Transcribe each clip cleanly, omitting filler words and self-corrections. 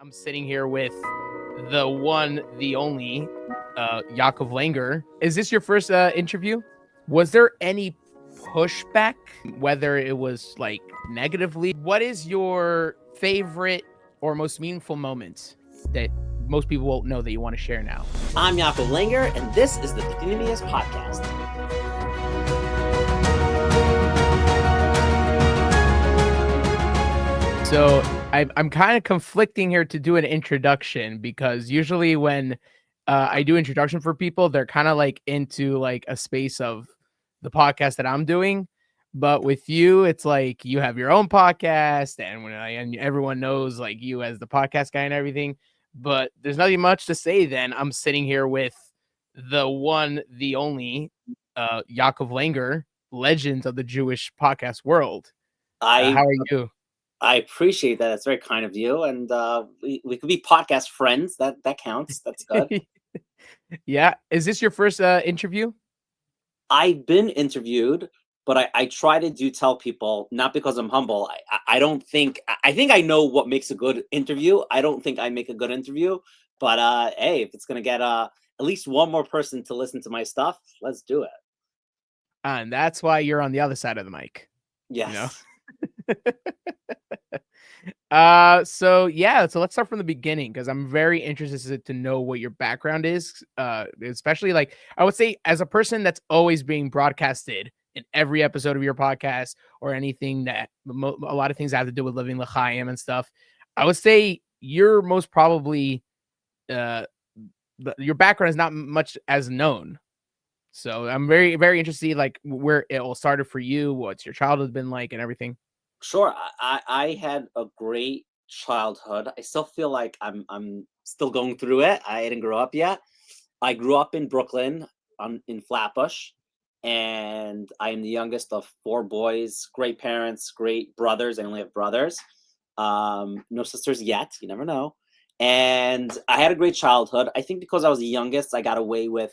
I'm sitting here with the one, the only, Yaakov. Is this your first interview? Was there any pushback, whether it was like negatively? What is your favorite or most meaningful moment that most people won't know that you want to share now? I'm Yaakov, and this is the Pneumius Podcast. So I'm kind of conflicting here to do an introduction because usually when I do introduction for people, they're kind of like into like a space of the podcast that I'm doing. But with you, it's like you have your own podcast, and everyone knows like you as the podcast guy and everything. But there's nothing much to say. Then I'm sitting here with the one, the only, Yaakov, legends of the Jewish podcast world. I How are you? I appreciate that. It's very kind of you, and we could be podcast friends. That counts. That's good. Yeah. Is this your first interview? I've been interviewed, but I try to tell people, not because I'm humble. I don't think I think I know what makes a good interview. I don't think I make a good interview, but hey, if it's gonna get at least one more person to listen to my stuff, let's do it. And that's why you're on the other side of the mic, you know? Yes. So yeah, so let's start from the beginning because I'm very interested to know what your background is. Especially like I would say as a person that's always being broadcasted in every episode of your podcast or anything that a lot of things have to do with living Lchaim and stuff. I would say you're most probably uh your background is not much as known. So I'm very, very interested, like where it all started for you, what's your childhood been like, and everything. Sure. I had a great childhood. I still feel like I'm still going through it. I didn't grow up yet. I grew up in Brooklyn, in Flatbush, and I am the youngest of four boys. Great parents, great brothers. I only have brothers. No sisters yet. You never know. And I had a great childhood. I think because I was the youngest, I got away with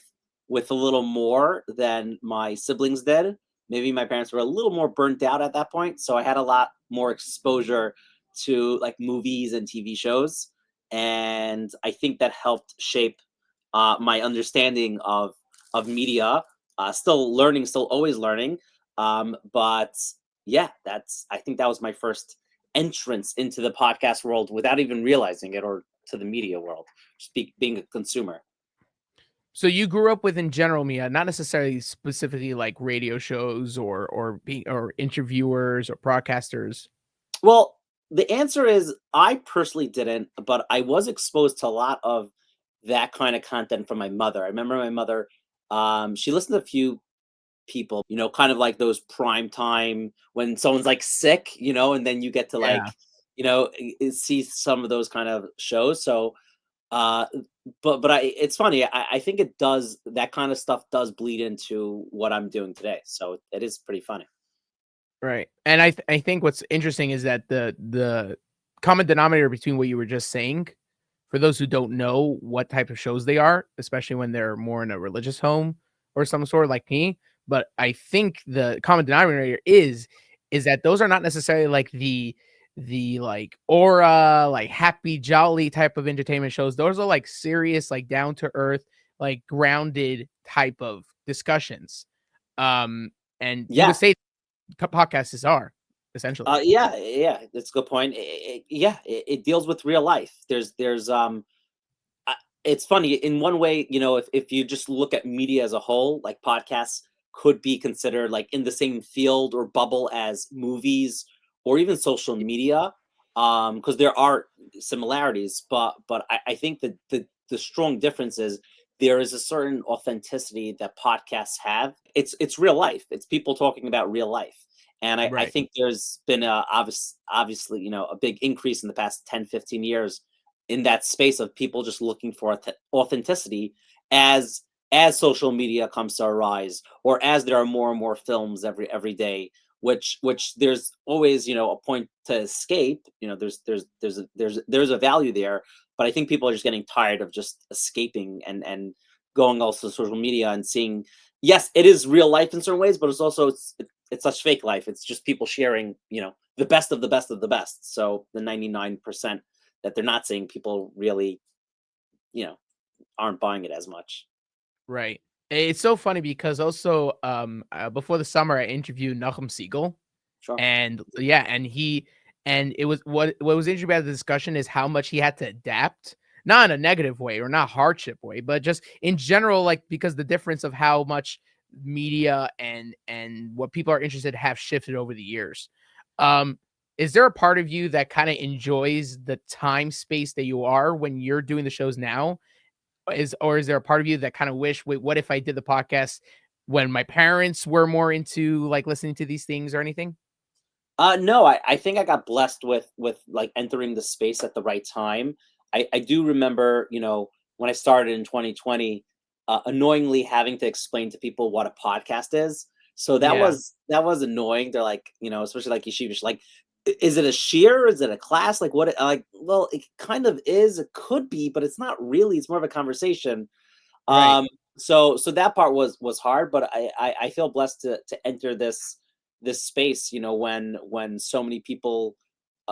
a little more than my siblings did. Maybe my parents were a little more burnt out at that point, so I had a lot more exposure to like movies and TV shows, and I think that helped shape my understanding of media. Still learning, still always learning, but yeah, I think that was my first entrance into the podcast world without even realizing it, or to the media world, just being a consumer. So you grew up with in general media, not necessarily specifically like radio shows or being or interviewers or broadcasters. Well, the answer is I personally didn't, but I was exposed to a lot of that kind of content from my mother. I remember my mother, she listened to a few people, kind of like those prime time when someone's like sick, and then you get to Yeah. like, see some of those kind of shows. So, uh, it's funny. I think it does, that kind of stuff does bleed into what I'm doing today. So it is pretty funny. Right. And I think what's interesting is that the common denominator between what you were just saying, for those who don't know what type of shows they are, especially when they're more in a religious home or some sort like me, but I think the common denominator is that those are not necessarily like the like aura, like happy jolly type of entertainment shows. Those are like serious, like down to earth, like grounded type of discussions. Um and you Yeah. would say podcasts are essentially. Yeah, that's a good point. Yeah, it deals with real life. It's funny in one way, if you just look at media as a whole, like podcasts could be considered like in the same field or bubble as movies or even social media, because there are similarities, but I think that the strong difference is there is a certain authenticity that podcasts have. It's real life. It's people talking about real life. And I Right. think there's been obviously, a big increase in the past 10, 15 years in that space of people just looking for authenticity as social media comes to arise, or as there are more and more films every day, which there's always, a point to escape. There's a value there, but I think people are just getting tired of just escaping and going also to social media and seeing, yes, it is real life in certain ways, but it's such fake life. It's just people sharing, the best of the best of the best. So the 99% that they're not saying, people really, you know, aren't buying it as much. Right. It's so funny because also before the summer I interviewed Nachum Siegel. Sure. And yeah, and it was what was interesting about the discussion is how much he had to adapt, not in a negative way or not hardship way, but just in general, like because the difference of how much media and what people are interested have shifted over the years. Um, is there a part of you that kind of enjoys the time space that you are when you're doing the shows now? Is there a part of you that kind of wish, wait, what if I did the podcast when my parents were more into like listening to these things or anything? No, I think I got blessed with like entering the space at the right time. I do remember, when I started in 2020, annoyingly having to explain to people what a podcast is. So Yeah, that was annoying. They're like, especially like yeshivish, like, is it a shear? Is it a class? Like what? Like, well, it kind of is. It could be, but it's not really. It's more of a conversation. right. So that part was hard, but I feel blessed to enter this space, when so many people,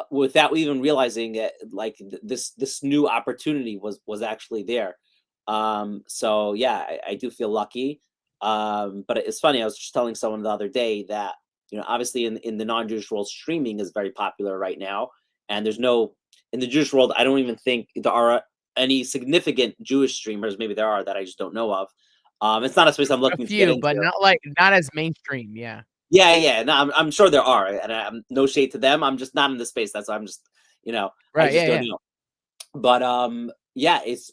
without even realizing it, like this new opportunity was actually there. So yeah, I do feel lucky. But it's funny. I was just telling someone the other day that, obviously in the non-Jewish world, streaming is very popular right now, and there's no in the Jewish world. I don't even think there are any significant Jewish streamers. Maybe there are that I just don't know of. It's not a space I'm A looking to get few, but into. not as mainstream, yeah. Yeah, yeah. No, I'm sure there are, and I'm no shade to them. I'm just not in the space. That's why I'm just, I Right, just yeah, don't yeah. know. But yeah, it's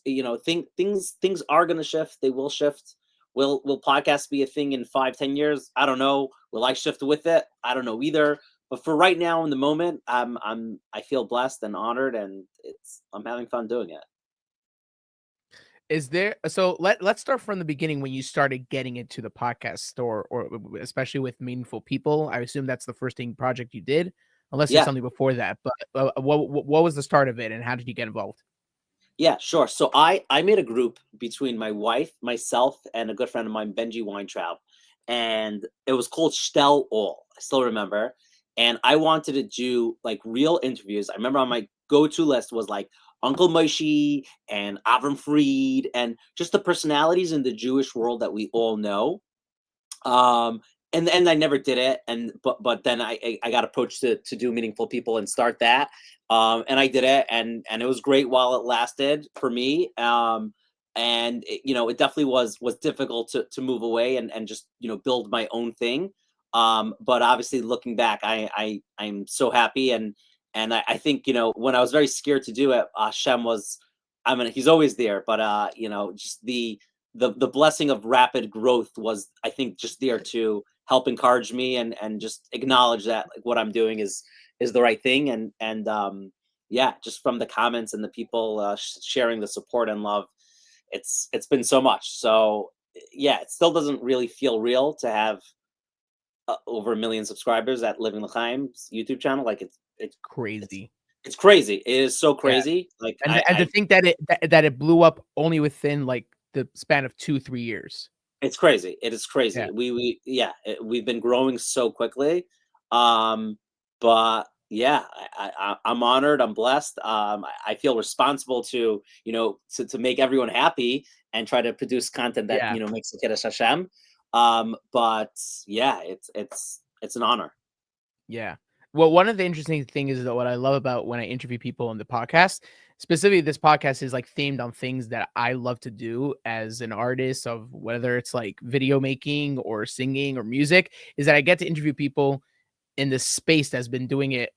things are gonna shift. They will shift. Will podcasts be a thing in 5, 10 years? I don't know. Will I shift with it? I don't know either. But for right now, in the moment, I feel blessed and honored, and I'm having fun doing it. Is there so let's start from the beginning when you started getting into the podcast store or especially with Meaningful People. I assume that's the first thing project you did, unless there's Yeah. something before that. But what was the start of it and how did you get involved? Yeah, sure. So I made a group between my wife, myself, and a good friend of mine, Benji Weintraub, and it was called Stell All. I still remember, and I wanted to do like real interviews. I remember on my go-to list was like Uncle Moshe and Avram Fried, and just the personalities in the Jewish world that we all know. um and I never did it, and but then I got approached to do Meaningful People and start that. And I did it, and it was great while it lasted for me. And it definitely was difficult to move away and just build my own thing. But obviously looking back, I'm so happy. And I think, when I was very scared to do it, Hashem was, I mean, he's always there, but just the blessing of rapid growth was, I think, just there to help encourage me and just acknowledge that, like, what I'm doing is the right thing. And yeah, just from the comments and the people sharing the support and love, it's been so much. So yeah, it still doesn't really feel real to have over 1 million subscribers at Living Lchaim's YouTube channel. Like, it's Crazy. it's crazy. It is so Yeah. crazy. Like, And to think that it blew up only within like the span of 2-3 years. it's crazy. It is Yeah. crazy. Yeah, we've been growing so quickly. Um, but yeah, I'm honored. I'm blessed. I feel responsible to make everyone happy and try to produce content that Yeah. makes the Kiddush Hashem. But yeah, it's an honor. Yeah. Well, one of the interesting things is that what I love about when I interview people on the podcast, specifically this podcast is like themed on things that I love to do as an artist, of whether it's like video making or singing or music, is that I get to interview people in this space that's been doing it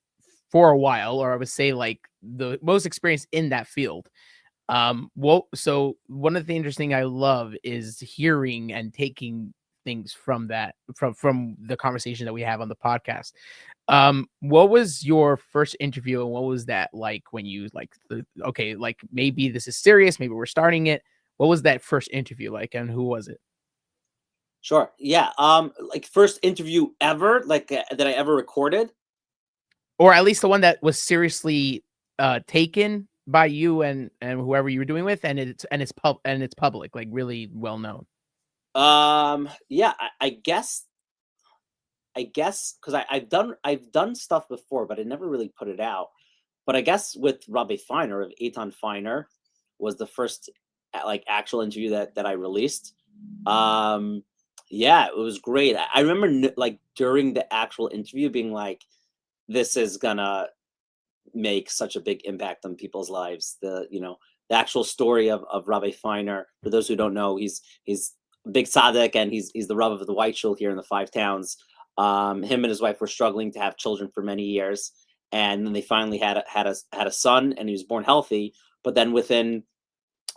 for a while, or I would say like the most experience in that field. So one of the interesting I love is hearing and taking things from that from the conversation that we have on the podcast. What was your first interview and what was that like when you like okay, like maybe this is serious, maybe we're starting it. What was that first interview like and who was it? Sure. Yeah. Like, first interview ever, like, that I ever recorded. Or at least the one that was seriously taken by you and whoever you were doing with and it's public, like really well known. Yeah, I guess because I've done stuff before, but I never really put it out. But I guess with Rabbi Feiner, of Eitan Feiner, was the first like actual interview that I released. Um, yeah, it was great. I remember like during the actual interview being like, "This is gonna make such a big impact on people's lives." The actual story of Rabbi Feiner. For those who don't know, he's a big tzaddik, and he's the Rav of the White Shul here in the Five Towns. Him and his wife were struggling to have children for many years, and then they finally had a son, and he was born healthy. But then within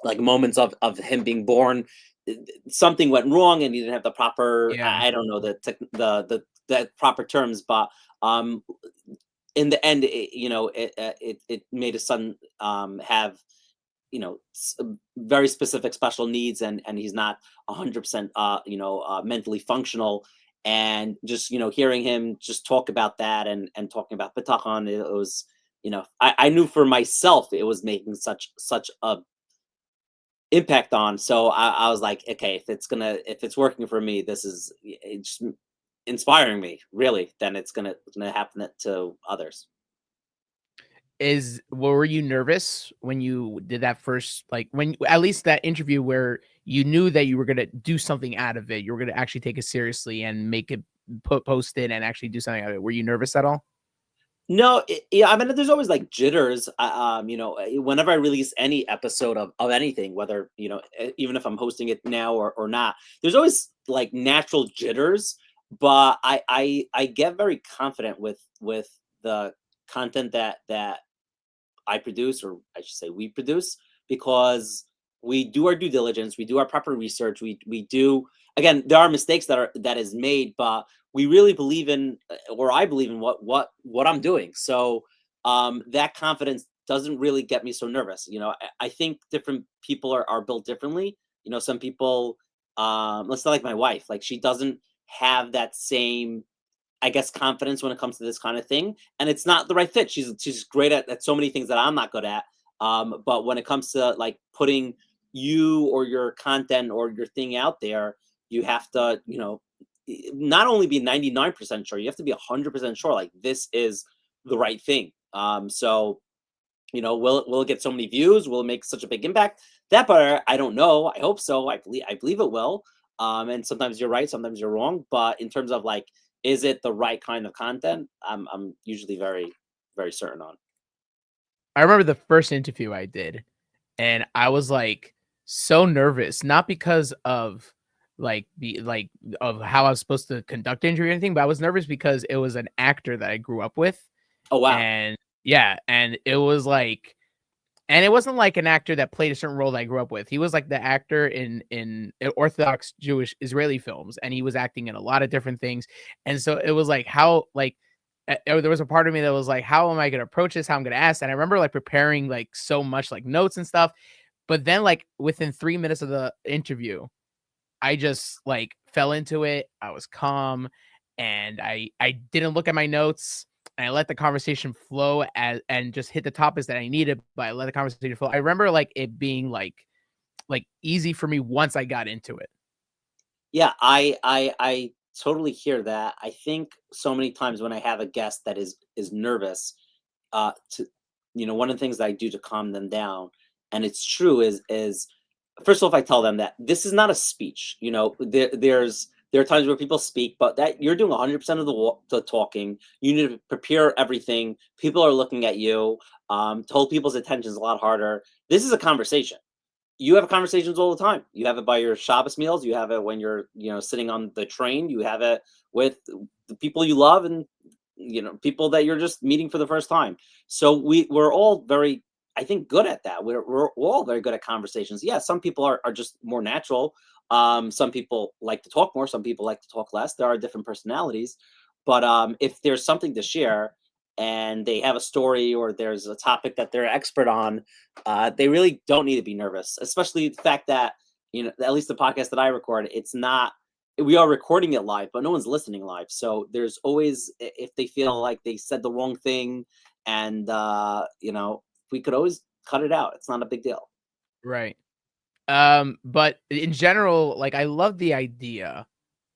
like moments of him being born, something went wrong, and he didn't have the proper, Yeah. I don't know the proper terms, but um in the end, it made his son have very specific special needs, and he's not 100% mentally functional. And just hearing him just talk about that, and talking about bitachon, it was, I knew for myself it was making such a impact on. So I was like, okay, if it's working for me, this is it's inspiring me, really, then it's gonna happen to others. Were you nervous when you did that first, like, when at least that interview where you knew that you were gonna do something out of it, you were gonna actually take it seriously and make it post it and actually do something out of it. Were you nervous at all? No, yeah, I mean, there's always like jitters. Whenever I release any episode of anything, whether even if I'm hosting it now or not, there's always like natural jitters. But I get very confident with the content that I produce, or I should say we produce, because we do our due diligence, we do our proper research, we do, again, there are mistakes that is made, but we really believe in, or I believe in what I'm doing. So that confidence doesn't really get me so nervous. I think different people are built differently. Some people, let's say like my wife, like she doesn't have that same, I guess, confidence when it comes to this kind of thing, and it's not the right fit. She's great at so many things that I'm not good at. But when it comes to like putting you or your content or your thing out there, you have to, not only be 99% sure, you have to be 100% sure. Like this is the right thing. So will it get so many views? Will it make such a big impact? That part I don't know. I hope so. I believe it will. And sometimes you're right, sometimes you're wrong. But in terms of like, is it the right kind of content? I'm usually very, very certain on. I remember the first interview I did, and I was like so nervous, not because of of how I was supposed to conduct the interview or anything, but I was nervous because it was an actor that I grew up with. Oh wow. And yeah, and it was like, and it wasn't like an actor that played a certain role that I grew up with. He was like the actor in Orthodox Jewish Israeli films, and he was acting in a lot of different things. And so it was like, how like there was a part of me that was like, how am I gonna approach this? How I'm gonna ask? And I remember like preparing like so much like notes and stuff. But then like within 3 minutes of the interview, I just like fell into it. I was calm, and I didn't look at my notes. And I let the conversation flow and just hit the topics that I needed, but I let the conversation flow. I remember like it being like easy for me once I got into it. Yeah, I totally hear that. I think so many times when I have a guest that is nervous, to one of the things that I do to calm them down, and it's true, is first of all, if I tell them that this is not a speech. There are times where people speak, but that you're doing 100% of the talking. You need to prepare everything. People are looking at you. To hold people's attention is a lot harder. This is a conversation. You have conversations all the time. You have it by your Shabbos meals. You have it when you're, sitting on the train. You have it with the people you love, and people that you're just meeting for the first time. So we're all very, I think, good at that. We're all very good at conversations. Yeah, some people are just more natural. Some people like to talk more. Some people like to talk less. There are different personalities, but if there's something to share, and they have a story, or there's a topic that they're expert on, they really don't need to be nervous. Especially the fact that at least the podcast that I record, it's not. We are recording it live, but no one's listening live. So there's always, if they feel like they said the wrong thing, and we could always cut it out. It's not a big deal. Right. But in general, like I love the idea.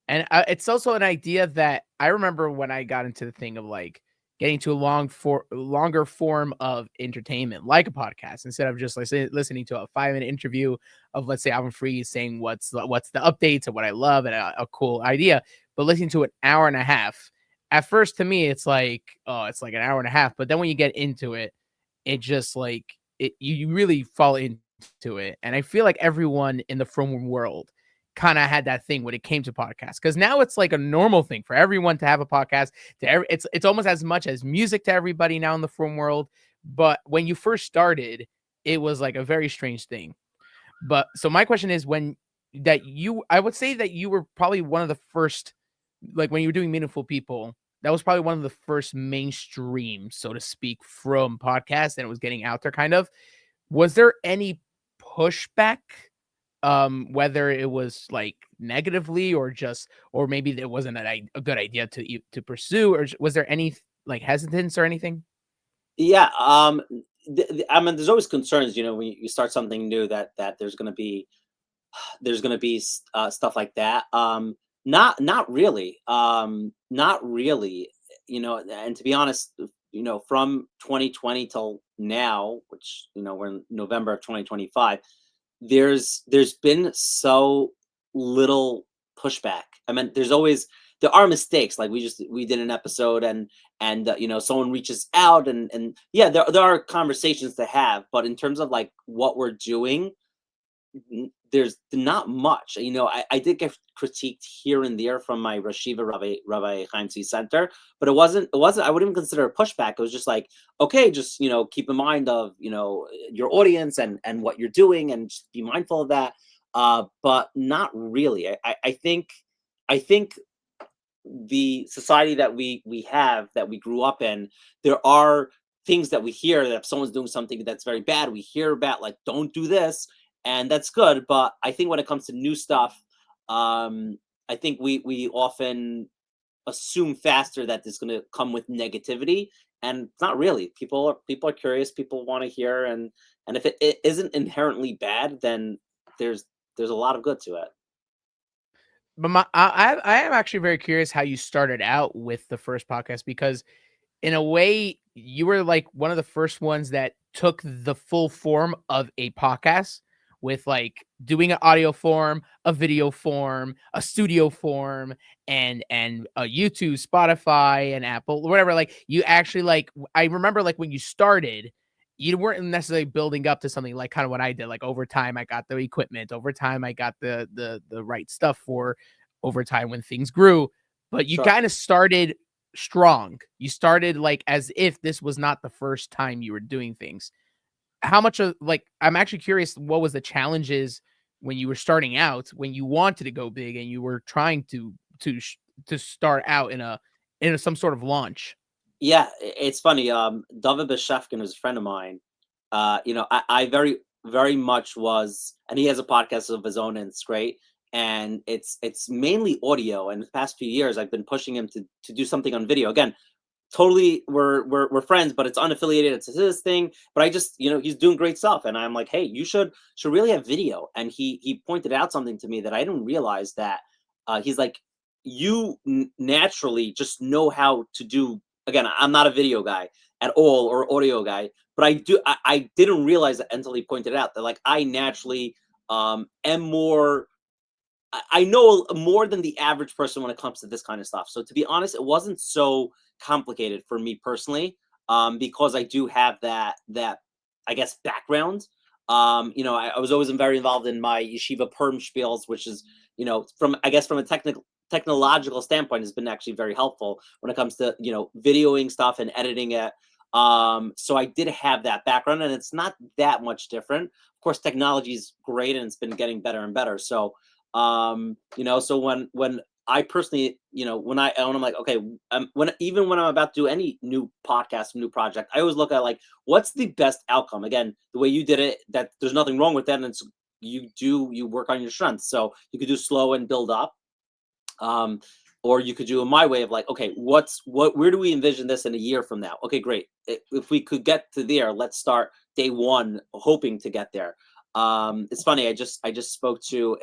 And it's also an idea that I remember when I got into the thing of like getting to a longer form of entertainment, like a podcast, instead of just listening to a 5-minute interview of, let's say, Alvin Free saying what's the updates and what I love and a cool idea, but listening to an hour and a half. At first, to me, it's like, oh, it's like an hour and a half, but then when you get into it, it just like you really fall into it. And I feel like everyone in the film world kind of had that thing when it came to podcasts, because now it's like a normal thing for everyone to have a podcast. It's almost as much as music to everybody now in the film world. But when you first started, it was like a very strange thing. But so my question is, I would say that you were probably one of the first, like when you were doing Meaningful People, that was probably one of the first mainstream, so to speak, from podcasts, and it was getting out there kind of. Was there any pushback, whether it was like negatively or maybe there wasn't a good idea to pursue, or was there any like hesitance or anything? Yeah, I mean, there's always concerns, when you start something new, that there's gonna be stuff like that. Not really. Not really. And to be honest, from 2020 till now, which we're in November of 2025, there's been so little pushback. I mean, there are mistakes. Like we did an episode, and someone reaches out, and yeah, there are conversations to have, but in terms of like what we're doing, there's not much. I did get critiqued here and there from my Rashiva Rabbi Chaim Center, but it wasn't. I wouldn't even consider a pushback. It was just like, okay, just keep in mind of your audience and what you're doing, and just be mindful of that. But not really. I think the society that we have, that we grew up in, there are things that we hear, that if someone's doing something that's very bad, we hear about, like, don't do this, and that's good. But I think when it comes to new stuff, I think we often assume faster that there's going to come with negativity, and it's not really. People are curious, people want to hear, and if it isn't inherently bad, then there's there's a lot of good to it. But I am actually very curious how you started out with the first podcast, because in a way you were like one of the first ones that took the full form of a podcast, with like doing an audio form, a video form, a studio form, and a YouTube, Spotify, and Apple, whatever. Like you actually like, I remember like when you started, you weren't necessarily building up to something, like kind of what I did. Like over time, I got the equipment. Over time, I got the right stuff for over time when things grew. But you Sure. kind of started strong. You started like as if this was not the first time you were doing things. How much of like, I'm actually curious, what was the challenges when you were starting out, when you wanted to go big and you were trying to start out in some sort of launch? Yeah, it's funny. David Beshefkin is a friend of mine. I very much was, and he has a podcast of his own, and it's great. And it's mainly audio. And the past few years, I've been pushing him to do something on video. Again, totally, we're friends, but it's unaffiliated. It's his thing. But I just, he's doing great stuff, and I'm like, hey, you should really have video. And he pointed out something to me that I didn't realize, that he's like, you naturally just know how to do. Again, I'm not a video guy at all, or audio guy, but I didn't realize that until he pointed out that, like, I naturally am more. I know more than the average person when it comes to this kind of stuff. So to be honest, it wasn't so complicated for me personally, because I do have that I guess background. I was always very involved in my yeshiva perm spiels, which is, from, I guess, from a technological standpoint, has been actually very helpful when it comes to videoing stuff and editing it. So I did have that background, and it's not that much different. Of course, technology is great, and it's been getting better and better. So so when I personally, when I'm like, okay, when I'm about to do any new podcast, new project, I always look at, like, what's the best outcome. Again, the way you did it, that there's nothing wrong with that, and it's, you work on your strengths. So you could do slow and build up, um, or you could do it my way of, like, okay, where do we envision this in a year from now? Okay, great. If we could get to there, let's start day one, hoping to get there. It's funny. I just spoke to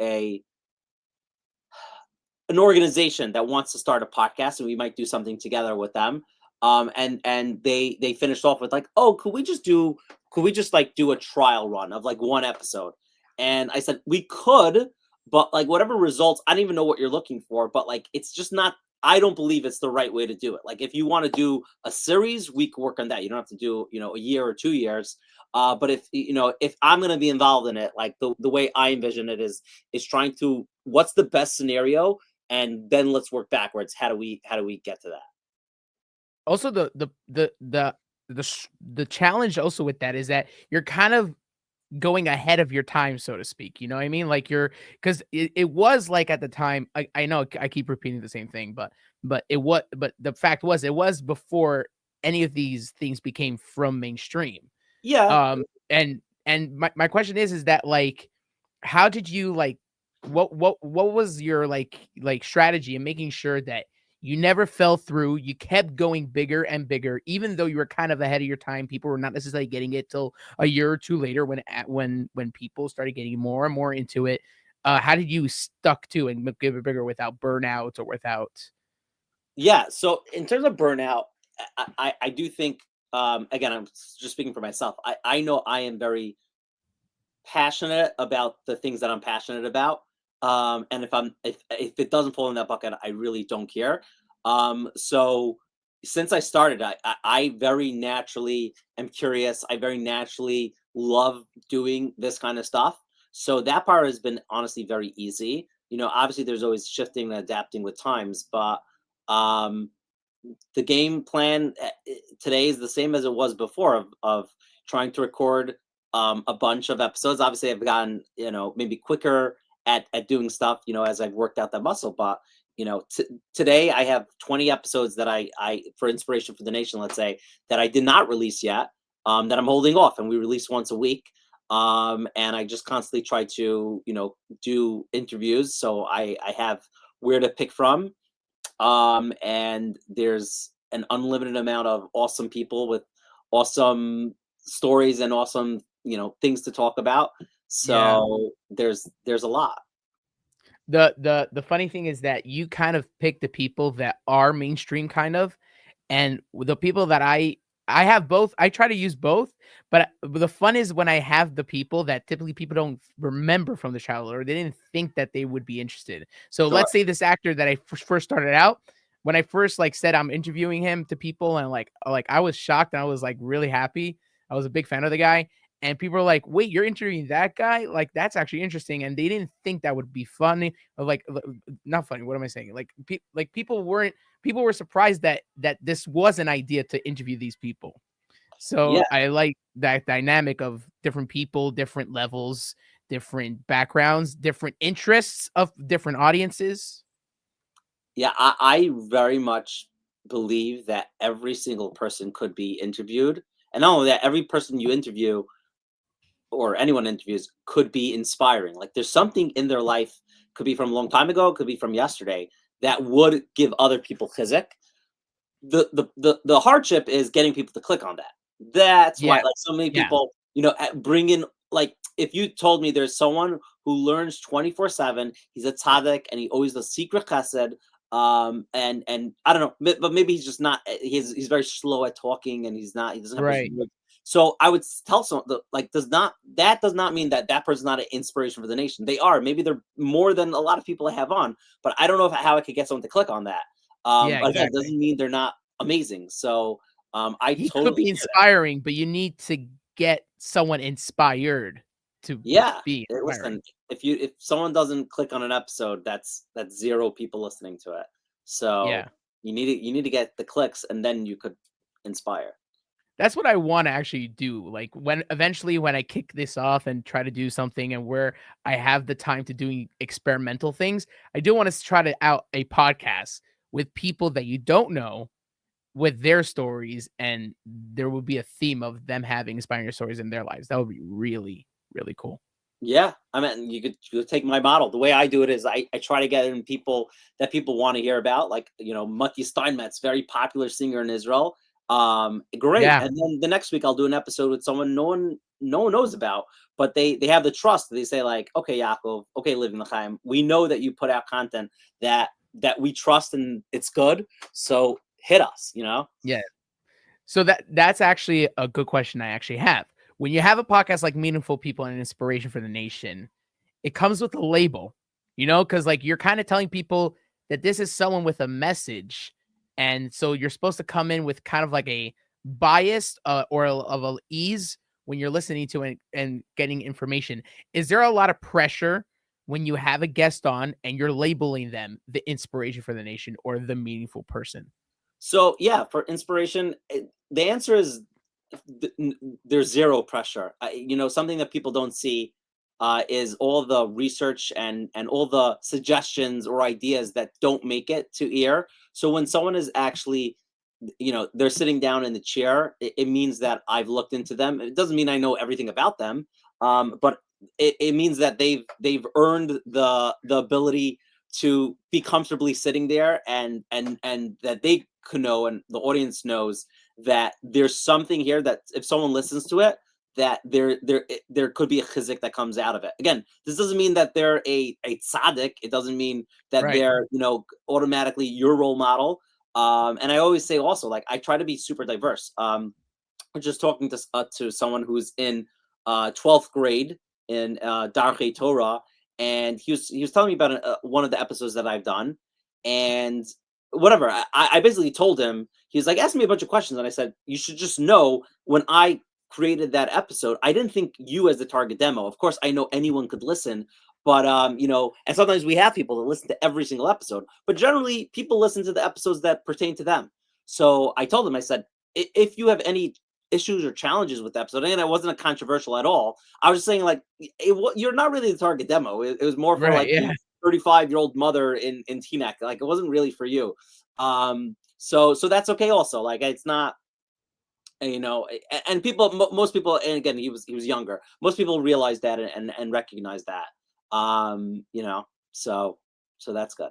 an organization that wants to start a podcast, and we might do something together with them. And they finished off with like, oh, could we just like do a trial run of like one episode? And I said we could, but like whatever results, I don't even know what you're looking for, but like it's just not. I don't believe it's the right way to do it. Like if you want to do a series, we could work on that. You don't have to do a year or 2 years. But if I'm going to be involved in it, like the way I envision it is trying to what's the best scenario, and then let's work backwards. How do we get to that? Also, the challenge also with that is that you're kind of going ahead of your time, so to speak, you know what I mean? Like, because it was like at the time, I know I keep repeating the same thing, but the fact was, it was before any of these things became from mainstream. Yeah, And my question is that, like, how did you, like, what was your, like, strategy in making sure that you never fell through, you kept going bigger and bigger, even though you were kind of ahead of your time, people were not necessarily getting it till a year or 2 later when people started getting more and more into it. How did you stuck to and give it bigger without burnout or without. yeah. So in terms of burnout, I do think again, I'm just speaking for myself. I know I am very passionate about the things that I'm passionate about. And if it doesn't fall in that bucket, I really don't care. So since I started, I very naturally am curious. I very naturally love doing this kind of stuff. So that part has been honestly very easy. Obviously there's always shifting and adapting with times, but um the game plan today is the same as it was before of trying to record a bunch of episodes. Obviously, I've gotten maybe quicker at doing stuff as I've worked out that muscle. But today I have 20 episodes that I for inspiration for the nation, let's say, that I did not release yet, that I'm holding off, and we release once a week. And I just constantly try to do interviews, so I have where to pick from, and there's an unlimited amount of awesome people with awesome stories and awesome things to talk about. Yeah. So there's a lot. The funny thing is that you kind of pick the people that are mainstream kind of, and the people that I have both. I try to use both, but the fun is when I have the people that typically people don't remember from the childhood, or they didn't think that they would be interested. So Sure. let's say this actor that I first started out, when I first, like, said I'm interviewing him to people, and like I was shocked and I was like really happy. I was a big fan of the guy, and people are like, "Wait, you're interviewing that guy? Like, that's actually interesting." And they didn't think that would be funny, or like, not funny. What am I saying? Like people were surprised that this was an idea to interview these people. Yeah. So I like that dynamic of different people, different levels, different backgrounds, different interests of different audiences. Yeah, I very much believe that every single person could be interviewed, and not only that, every person you interview or anyone interviews could be inspiring. Like there's something in their life, could be from a long time ago, could be from yesterday, that would give other people chizik. The hardship is getting people to click on that. That's why Yeah, like so many yeah, people, bring in, like, if you told me there's someone who learns 24/7, he's a tzaddik and he always does secret chesed, and I don't know, but maybe he's just not, he's very slow at talking, and he doesn't have his right. words. So I would tell someone like, does not mean that that person's not an inspiration for the nation. They are, maybe they're more than a lot of people I have on, but I don't know how I could get someone to click on that. Yeah, But again, exactly. doesn't mean they're not amazing. So I He could totally be hear that. inspiring, but you need to get someone inspired to Yeah. be Listen, inspiring. if someone doesn't click on an episode, that's zero people listening to it. So Yeah. you need to get the clicks, and then you could inspire. That's what I wanna actually do, like, when eventually when I kick this off and try to do something and where I have the time to doing experimental things, I do wanna try to out a podcast with people that you don't know, with their stories, and there will be a theme of them having inspiring stories in their lives. That would be really, really cool. Yeah, I mean, you could take my model. The way I do it is I try to get in people that people want to hear about, like Mati Steinmetz, very popular singer in Israel. Great. Yeah, And then the next week I'll do an episode with someone no one knows about, but they have the trust. They say like, okay, Yaakov, okay, living Lchaim, we know that you put out content that we trust and it's good. So hit us, you know? Yeah. So that's actually a good question I actually have. When you have a podcast like Meaningful People and Inspiration for the Nation, it comes with a label, because like you're kind of telling people that this is someone with a message. And so you're supposed to come in with kind of like a bias of a ease when you're listening to it and getting information. Is there a lot of pressure when you have a guest on and you're labeling them the inspiration for the nation or the meaningful person? So yeah, for inspiration, the answer is there's zero pressure. Something that people don't see is all the research and all the suggestions or ideas that don't make it to air. So when someone is actually, they're sitting down in the chair, it means that I've looked into them. It doesn't mean I know everything about them, but it means that they've earned the ability to be comfortably sitting there, and that they could know, and the audience knows that there's something here that if someone listens to it, that there could be a chizik that comes out of it. Again, this doesn't mean that they're a tzaddik. It doesn't mean that Right. they're automatically your role model. And I always say also, like, I try to be super diverse. I'm just talking to someone who's in 12th grade in Darchei Torah, and he was telling me about one of the episodes that I've done, and whatever. I basically told him, he was like, asked me a bunch of questions, and I said, you should just know, when I created that episode, I didn't think you as the target demo. Of course, I know anyone could listen, but and sometimes we have people that listen to every single episode, but generally people listen to the episodes that pertain to them. So I told him, I said, if you have any issues or challenges with the episode, and it wasn't a controversial at all. I was just saying, like, you're not really the target demo. It was more for Right. like Yeah. the 35-year-old mother in Teaneck. Like, it wasn't really for you. So that's okay. Also, like, it's not, and people, most people, and again, he was younger. Most people realize that and recognize that. So that's good.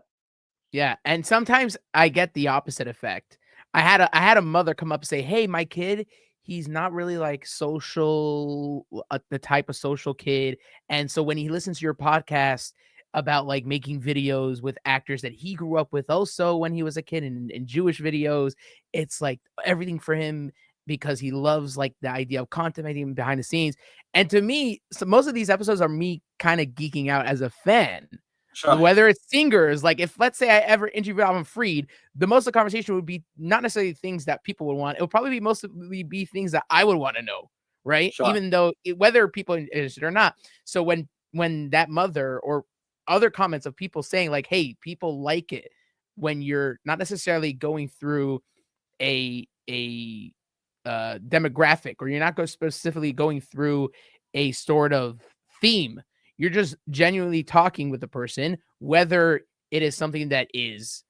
Yeah, and sometimes I get the opposite effect. I had a mother come up and say, "Hey, my kid, he's not really like social, the type of social kid, and so when he listens to your podcast about like making videos with actors that he grew up with also when he was a kid in Jewish videos, it's like everything for him because he loves like the idea of content making behind the scenes." And to me, so most of these episodes are me kind of geeking out as a fan. Sure. Whether it's singers, like if let's say I ever interview Alvin Freed, the most of the conversation would be not necessarily things that people would want. It would probably be mostly be things that I would want to know, right? Sure. Even though whether people are interested or not. So when that mother or other comments of people saying like, "Hey, people like it," when you're not necessarily going through a demographic, or you're not specifically going through a sort of theme. You're just genuinely talking with the person, whether it is something that is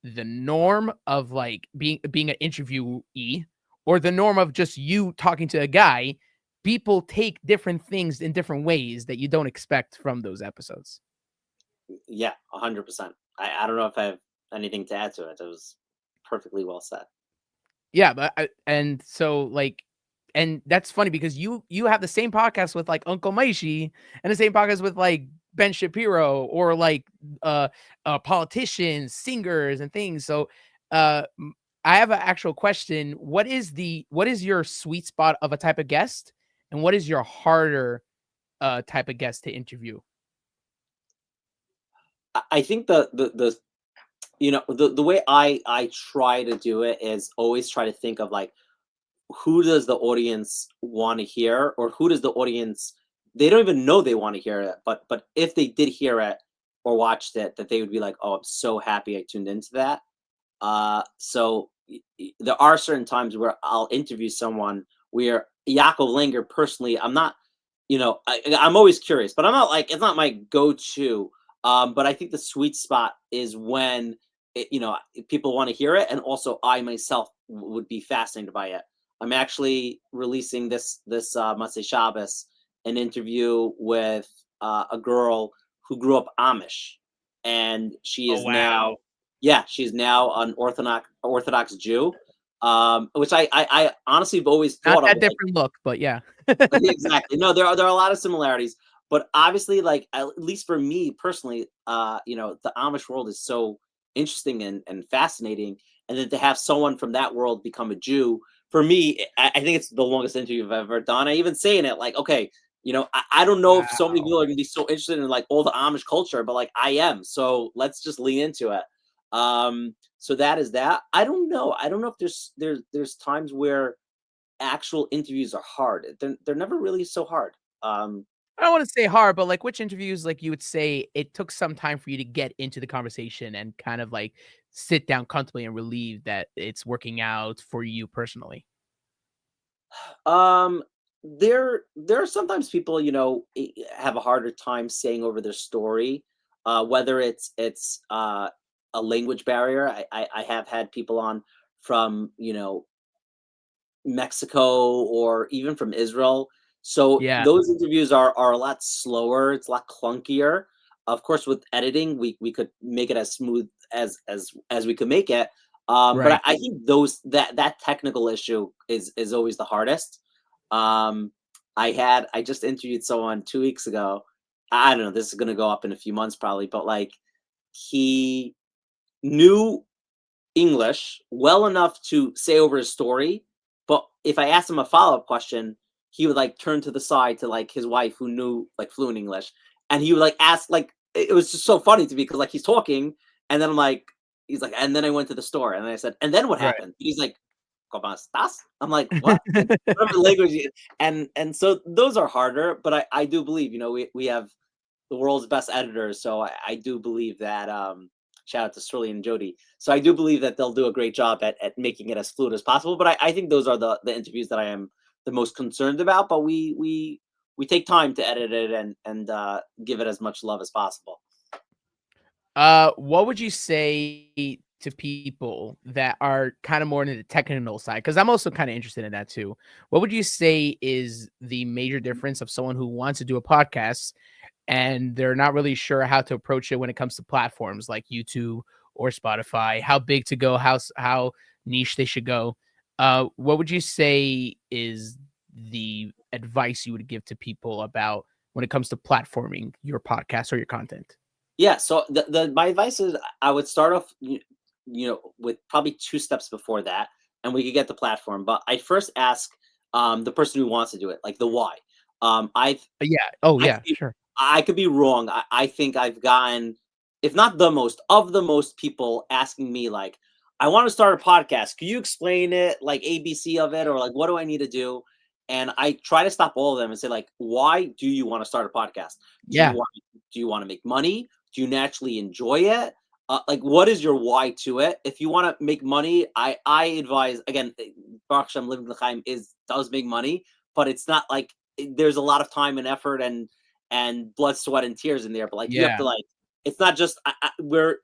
the norm of like being an interviewee or the norm of just you talking to a guy. People take different things in different ways that you don't expect from those episodes. Yeah, 100%. I don't know if I have anything to add to it. It was perfectly well said. Yeah, but and so like, and that's funny because you have the same podcast with like Uncle Maishi and the same podcast with like Ben Shapiro or like politicians, singers, and things. So I have an actual question. What is your sweet spot of a type of guest, and what is your harder type of guest to interview? I think the way I try to do it is always try to think of, like, who does the audience want to hear, or who does the audience, they don't even know they want to hear it, but if they did hear it or watched it, that they would be like, oh, I'm so happy I tuned into that. There are certain times where I'll interview someone where Yaakov Langer personally, I'm not, I'm always curious, but I'm not like, it's not my go-to. But I think the sweet spot is when people want to hear it, and also I myself would be fascinated by it. I'm actually releasing this Matzei Shabbos, an interview with a girl who grew up Amish, and she Oh is now, wow, yeah, she's now an Orthodox Jew, which I honestly have always not thought of, that like, different look, but yeah. exactly. No, there are a lot of similarities, but obviously, like, at least for me personally, the Amish world is so interesting and fascinating, and then to have someone from that world become a Jew, for me, I think it's the longest interview I've ever done. I even say in it, like, okay, I don't know if so many Wow. people are gonna be so interested in like all the Amish culture, but like I am. So let's just lean into it. So that is that. I don't know. I don't know if there's times where actual interviews are hard. They're never really so hard. Um, I don't want to say hard, but like which interviews like you would say it took some time for you to get into the conversation and kind of like sit down comfortably and relieve that it's working out for you personally? um, there are sometimes people, have a harder time saying over their story, whether it's a language barrier. I have had people on from Mexico or even from Israel. So Yeah, those interviews are a lot slower. It's a lot clunkier. Of course, with editing, we could make it as smooth as we could make it. But right. I think that technical issue is always the hardest. Um, I just interviewed someone 2 weeks ago. I don't know. This is gonna go up in a few months probably, but like he knew English well enough to say over his story, but if I asked him a follow-up question, he would like turn to the side to like his wife who knew like fluent English, and he would like ask like it was just so funny to me because like he's talking, and then he's like, and then I went to the store, and I said, and then what Right. happened? He's like, ¿Cómo estás? I'm like, what? Like, whatever language, and so those are harder, but I do believe we have the world's best editors. So I do believe that shout out to Sterling and Jody. So I do believe that they'll do a great job at making it as fluid as possible. But I think those are the interviews that I am the most concerned about. But we take time to edit it and give it as much love as possible. What would you say to people that are kind of more into the technical side? Because I'm also kind of interested in that too. What would you say is the major difference of someone who wants to do a podcast and they're not really sure how to approach it when it comes to platforms like YouTube or Spotify, how big to go, how niche they should go? What would you say is the advice you would give to people about when it comes to platforming your podcast or your content? Yeah. So the my advice is I would start off with probably two steps before that, and we could get the platform. But I first ask the person who wants to do it, like the why. I've Yeah. Oh, I yeah, think sure. I could be wrong. I think I've gotten, if not the most, of the most people asking me like, "I want to start a podcast. Can you explain it, like ABC of it, or like what do I need to do?" And I try to stop all of them and say like, "Why do you want to start a podcast? Do you Yeah. want do you want to make money? Do you naturally enjoy it? Like, what is your why to it? If you want to make money, I advise again. Baruch Hashem, living Lchaim does make money, but it's not like there's a lot of time and effort and blood, sweat, and tears in there. But like you have Yeah. to like, it's not just where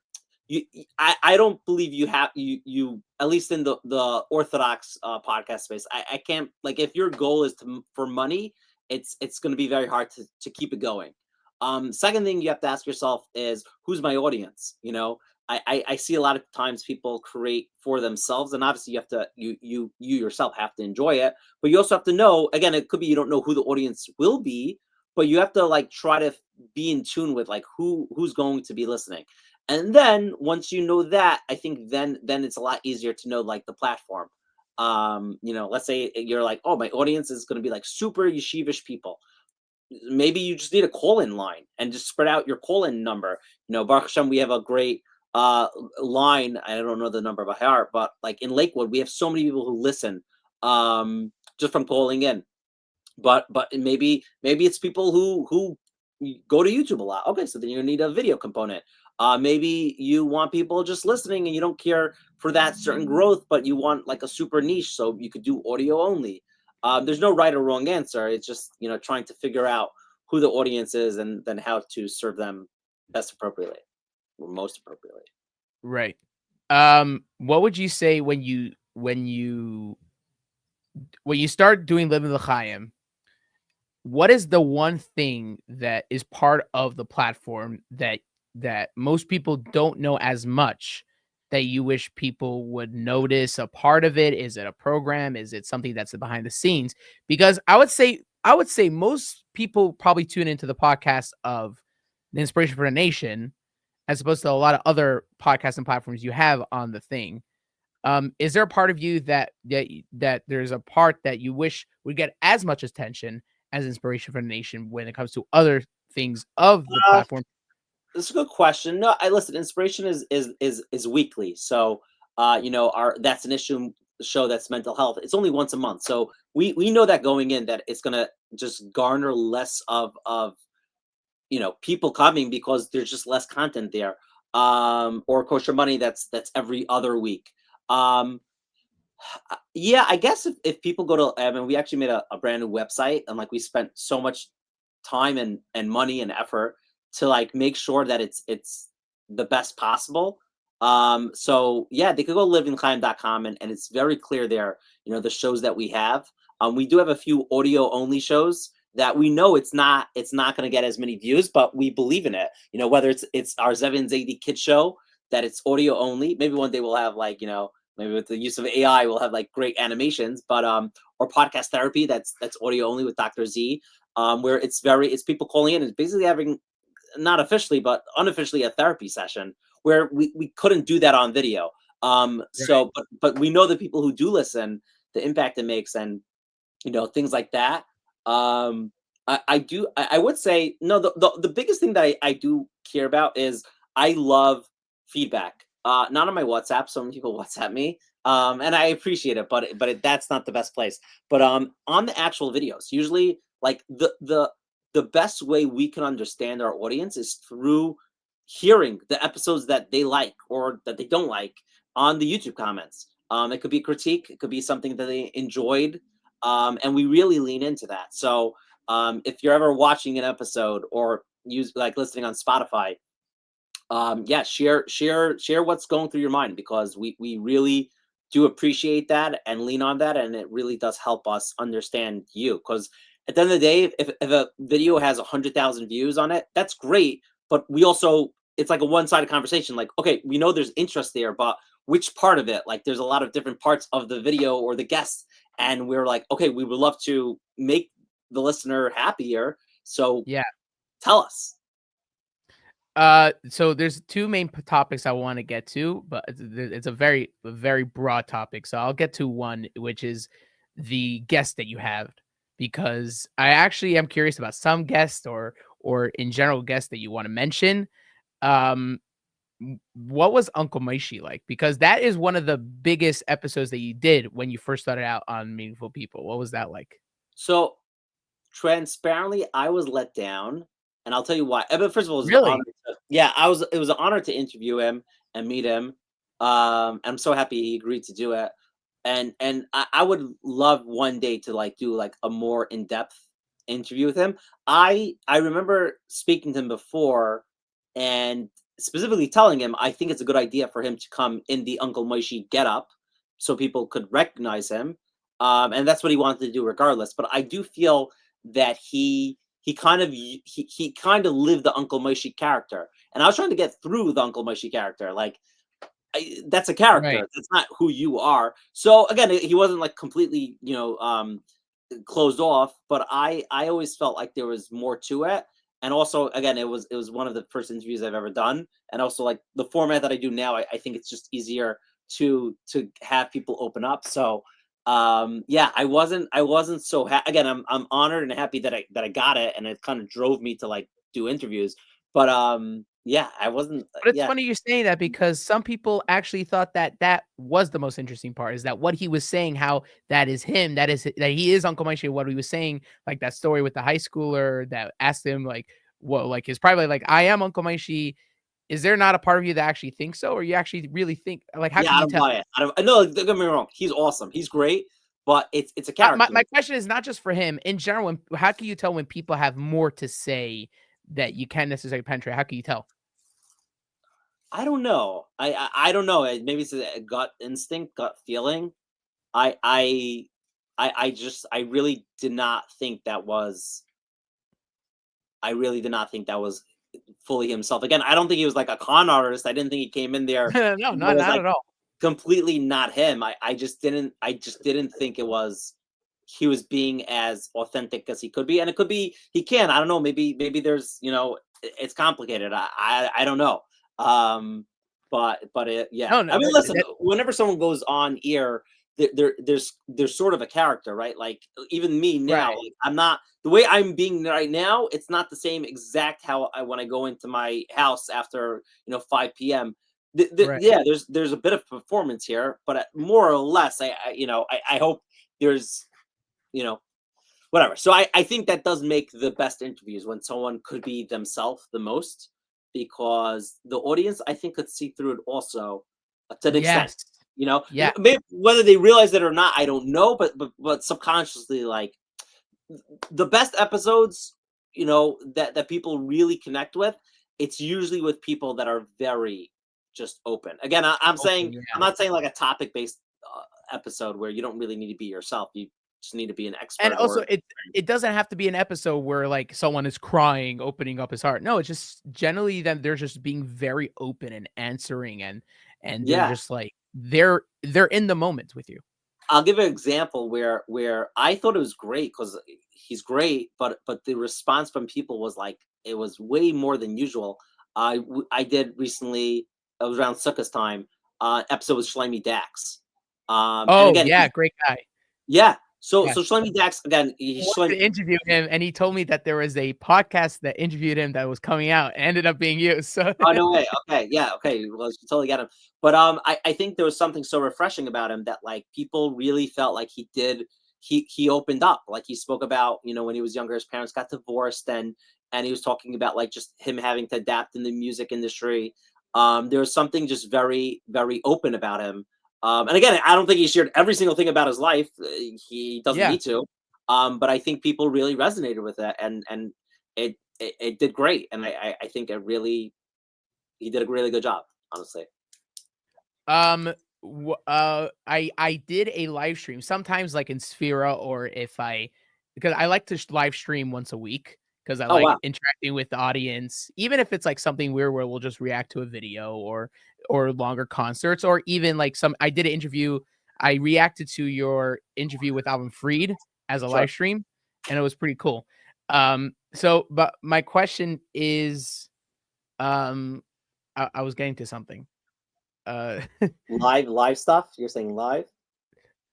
I don't believe you have you at least in the Orthodox podcast space. I can't like if your goal is for money, it's going to be very hard to keep it going. Second thing you have to ask yourself is who's my audience. I see a lot of times people create for themselves, and obviously you have to you yourself have to enjoy it, but you also have to know. Again, it could be you don't know who the audience will be, but you have to like try to be in tune with like who's going to be listening. And then once you know that, I think then it's a lot easier to know like the platform. Let's say you're like, oh, my audience is going to be like super yeshivish people. Maybe you just need a call-in line and just spread out your call-in number. Baruch Hashem, we have a great line. I don't know the number by heart, but like in Lakewood, we have so many people who listen just from calling in. But maybe it's people who go to YouTube a lot. Okay, so then you need a video component. Maybe you want people just listening and you don't care for that certain growth, but you want like a super niche, so you could do audio only. There's no right or wrong answer. It's just trying to figure out who the audience is and then how to serve them best appropriately or most appropriately. Right. What would you say when you start doing Living the Chaim, what is the one thing that is part of the platform that most people don't know as much that you wish people would notice a part of it? Is it a program? Is it something that's behind the scenes? Because I would say most people probably tune into the podcast of the Inspiration for the Nation as opposed to a lot of other podcasts and platforms you have on the thing. Is there a part of you that there's a part that you wish would get as much attention as Inspiration for the Nation when it comes to other things of the Uh, platform? That's a good question. No, I listen. Inspiration is weekly, so our that's an issue show that's mental health. It's only once a month, so we know that going in that it's gonna just garner less of people coming because there's just less content there. Or kosher money that's every other week. Um, yeah, I guess if people go to, I mean, we actually made a brand new website, and like we spent so much time and money and effort to like make sure that it's the best possible. So yeah, they could go live in Lchaim.com, and it's very clear there, the shows that we have. We do have a few audio only shows that we know it's not going to get as many views, but we believe in it. Whether it's our Zevin Zaidi Kid show that it's audio only. Maybe one day we'll have like, maybe with the use of AI, we'll have like great animations, but or podcast therapy that's audio only with Dr. Z, where it's people calling in and basically having, not officially but unofficially, a therapy session where we couldn't do that on video. Right. But we know the people who do listen, the impact it makes, and things like that. I would say no. The biggest thing that I do care about is I love feedback. Not on my WhatsApp. So many people WhatsApp me, and I appreciate it, but that's not the best place. But on the actual videos, usually like the best way we can understand our audience is through hearing the episodes that they like or that they don't like on the YouTube comments. It could be critique, it could be something that they enjoyed, and we really lean into that. So if you're ever watching an episode or use like listening on Spotify, yeah, share what's going through your mind, because we really do appreciate that and lean on that, and it really does help us understand you. Because at the end of the day, if a video has 100,000 views on it, that's great. But we also, it's like a one-sided conversation. Like, okay, we know there's interest there, but which part of it? Like, there's a lot of different parts of the video or the guest, and we're like, okay, we would love to make the listener happier. So Yeah. tell us. So there's two main topics I want to get to, but it's a very broad topic. So I'll get to one, which is the guest that you have, because I actually am curious about some guests or in general guests that you want to mention. Um, what was Uncle Maishi like? Because that is one of the biggest episodes that you did when you first started out on Meaningful People. What was that like? So transparently, I was let down, and I'll tell you why. But first of all, it was an honor. Really? Yeah, it was an honor to interview him and meet him. I'm so happy he agreed to do it, and I would love one day to like do like a more in depth interview with him. I remember speaking to him before, and specifically telling him I think it's a good idea for him to come in the Uncle Moishi getup, so people could recognize him. And that's what he wanted to do regardless. But I do feel that he kind of lived the Uncle Moishi character, and I was trying to get through the Uncle Moishi character. Like, that's a Right. character. That's not who you are. So again, he wasn't like completely, closed off. But I always felt like there was more to it. And also, again, it was one of the first interviews I've ever done. And also, like the format that I do now, I think it's just easier to have people open up. So yeah, I wasn't so again, I'm honored and happy that I got it, and it kind of drove me to like do interviews. But yeah, I wasn't But it's yeah. funny you say that because some people actually thought that that was the most interesting part, is that what he was saying, how that is him, that he is Uncle Moshe, what he was saying, like that story with the high schooler that asked him like, well, like his probably like, I am Uncle Moshe. Is there not a part of you that actually thinks so? Or you actually really think like how Yeah, can I you don't tell? buy it. I don't. No, don't get me wrong. He's awesome. He's great, but it's a My character. my question is not just for him. In general, how can you tell when people have more to say that you can't necessarily penetrate? How can you tell? I don't know. I don't know. Maybe it's a gut instinct, gut feeling. I I I really did not think that was. I really did not think that was fully himself. Again, I don't think he was like a con artist. I didn't think he came in there No, and not was not like at all. completely not him. I just didn't think it was he was being as authentic as he could be. And it could be he can. I don't know. Maybe there's it's complicated. I don't know. Um Yeah. No, I no, mean, listen, whenever someone goes on air, there's sort of a character, right? Like even me now, right, like I'm not the way I'm being right now. It's not the same exact how I when I go into my house after 5 p.m. right. Yeah, there's a bit of performance here, but more or less, I hope there's you know whatever. So I think that does make the best interviews when someone could be themselves the most, because the audience I think could see through it also to an extent. Yes, yeah, Maybe whether they realize it or not, I don't know, but subconsciously, like the best episodes, that people really connect with, it's usually with people that are very just open. Again, I'm saying open, I'm yeah. not saying like a topic based episode where you don't really need to be yourself. You just need to be an And expert also, or it doesn't have to be an episode where, like, someone is crying, opening up his heart. No, it's just generally that they're just being very open and answering, and they're yeah. just like they're in the moment with you. I'll give an example where I thought it was great because he's great, but the response from people was like it was way more than usual. I did recently. It was around Sukkot time. Episode with Shlomi Dax. And Oh, again, yeah, great guy. yeah. So Yeah. so Shlomi Dax again. I He's wanted Shlomi. to interview him, and he told me that there was a podcast that interviewed him that was coming out and ended up being you, so Oh, no way. Okay, yeah, okay. Well, you totally get him. But I think there was something so refreshing about him that like people really felt like he did. He opened up, like he spoke about when he was younger, his parents got divorced, and he was talking about like just him having to adapt in the music industry. There was something just very very open about him. And again, I don't think he shared every single thing about his life. He doesn't yeah. need to. But I think people really resonated with that, and it did great. And I think it really he did a really good job, honestly. I did a live stream sometimes, like in Sphera, or if I because I like to live stream once a week because I Oh, like wow. interacting with the audience, even if it's like something weird where we'll just react to a video or longer concerts, or even like some. I did an interview. I reacted to your interview with Alvin Freed as a Sure. live stream, and it was pretty cool. But my question is, I was getting to something. Uh, Live stuff? You're saying live?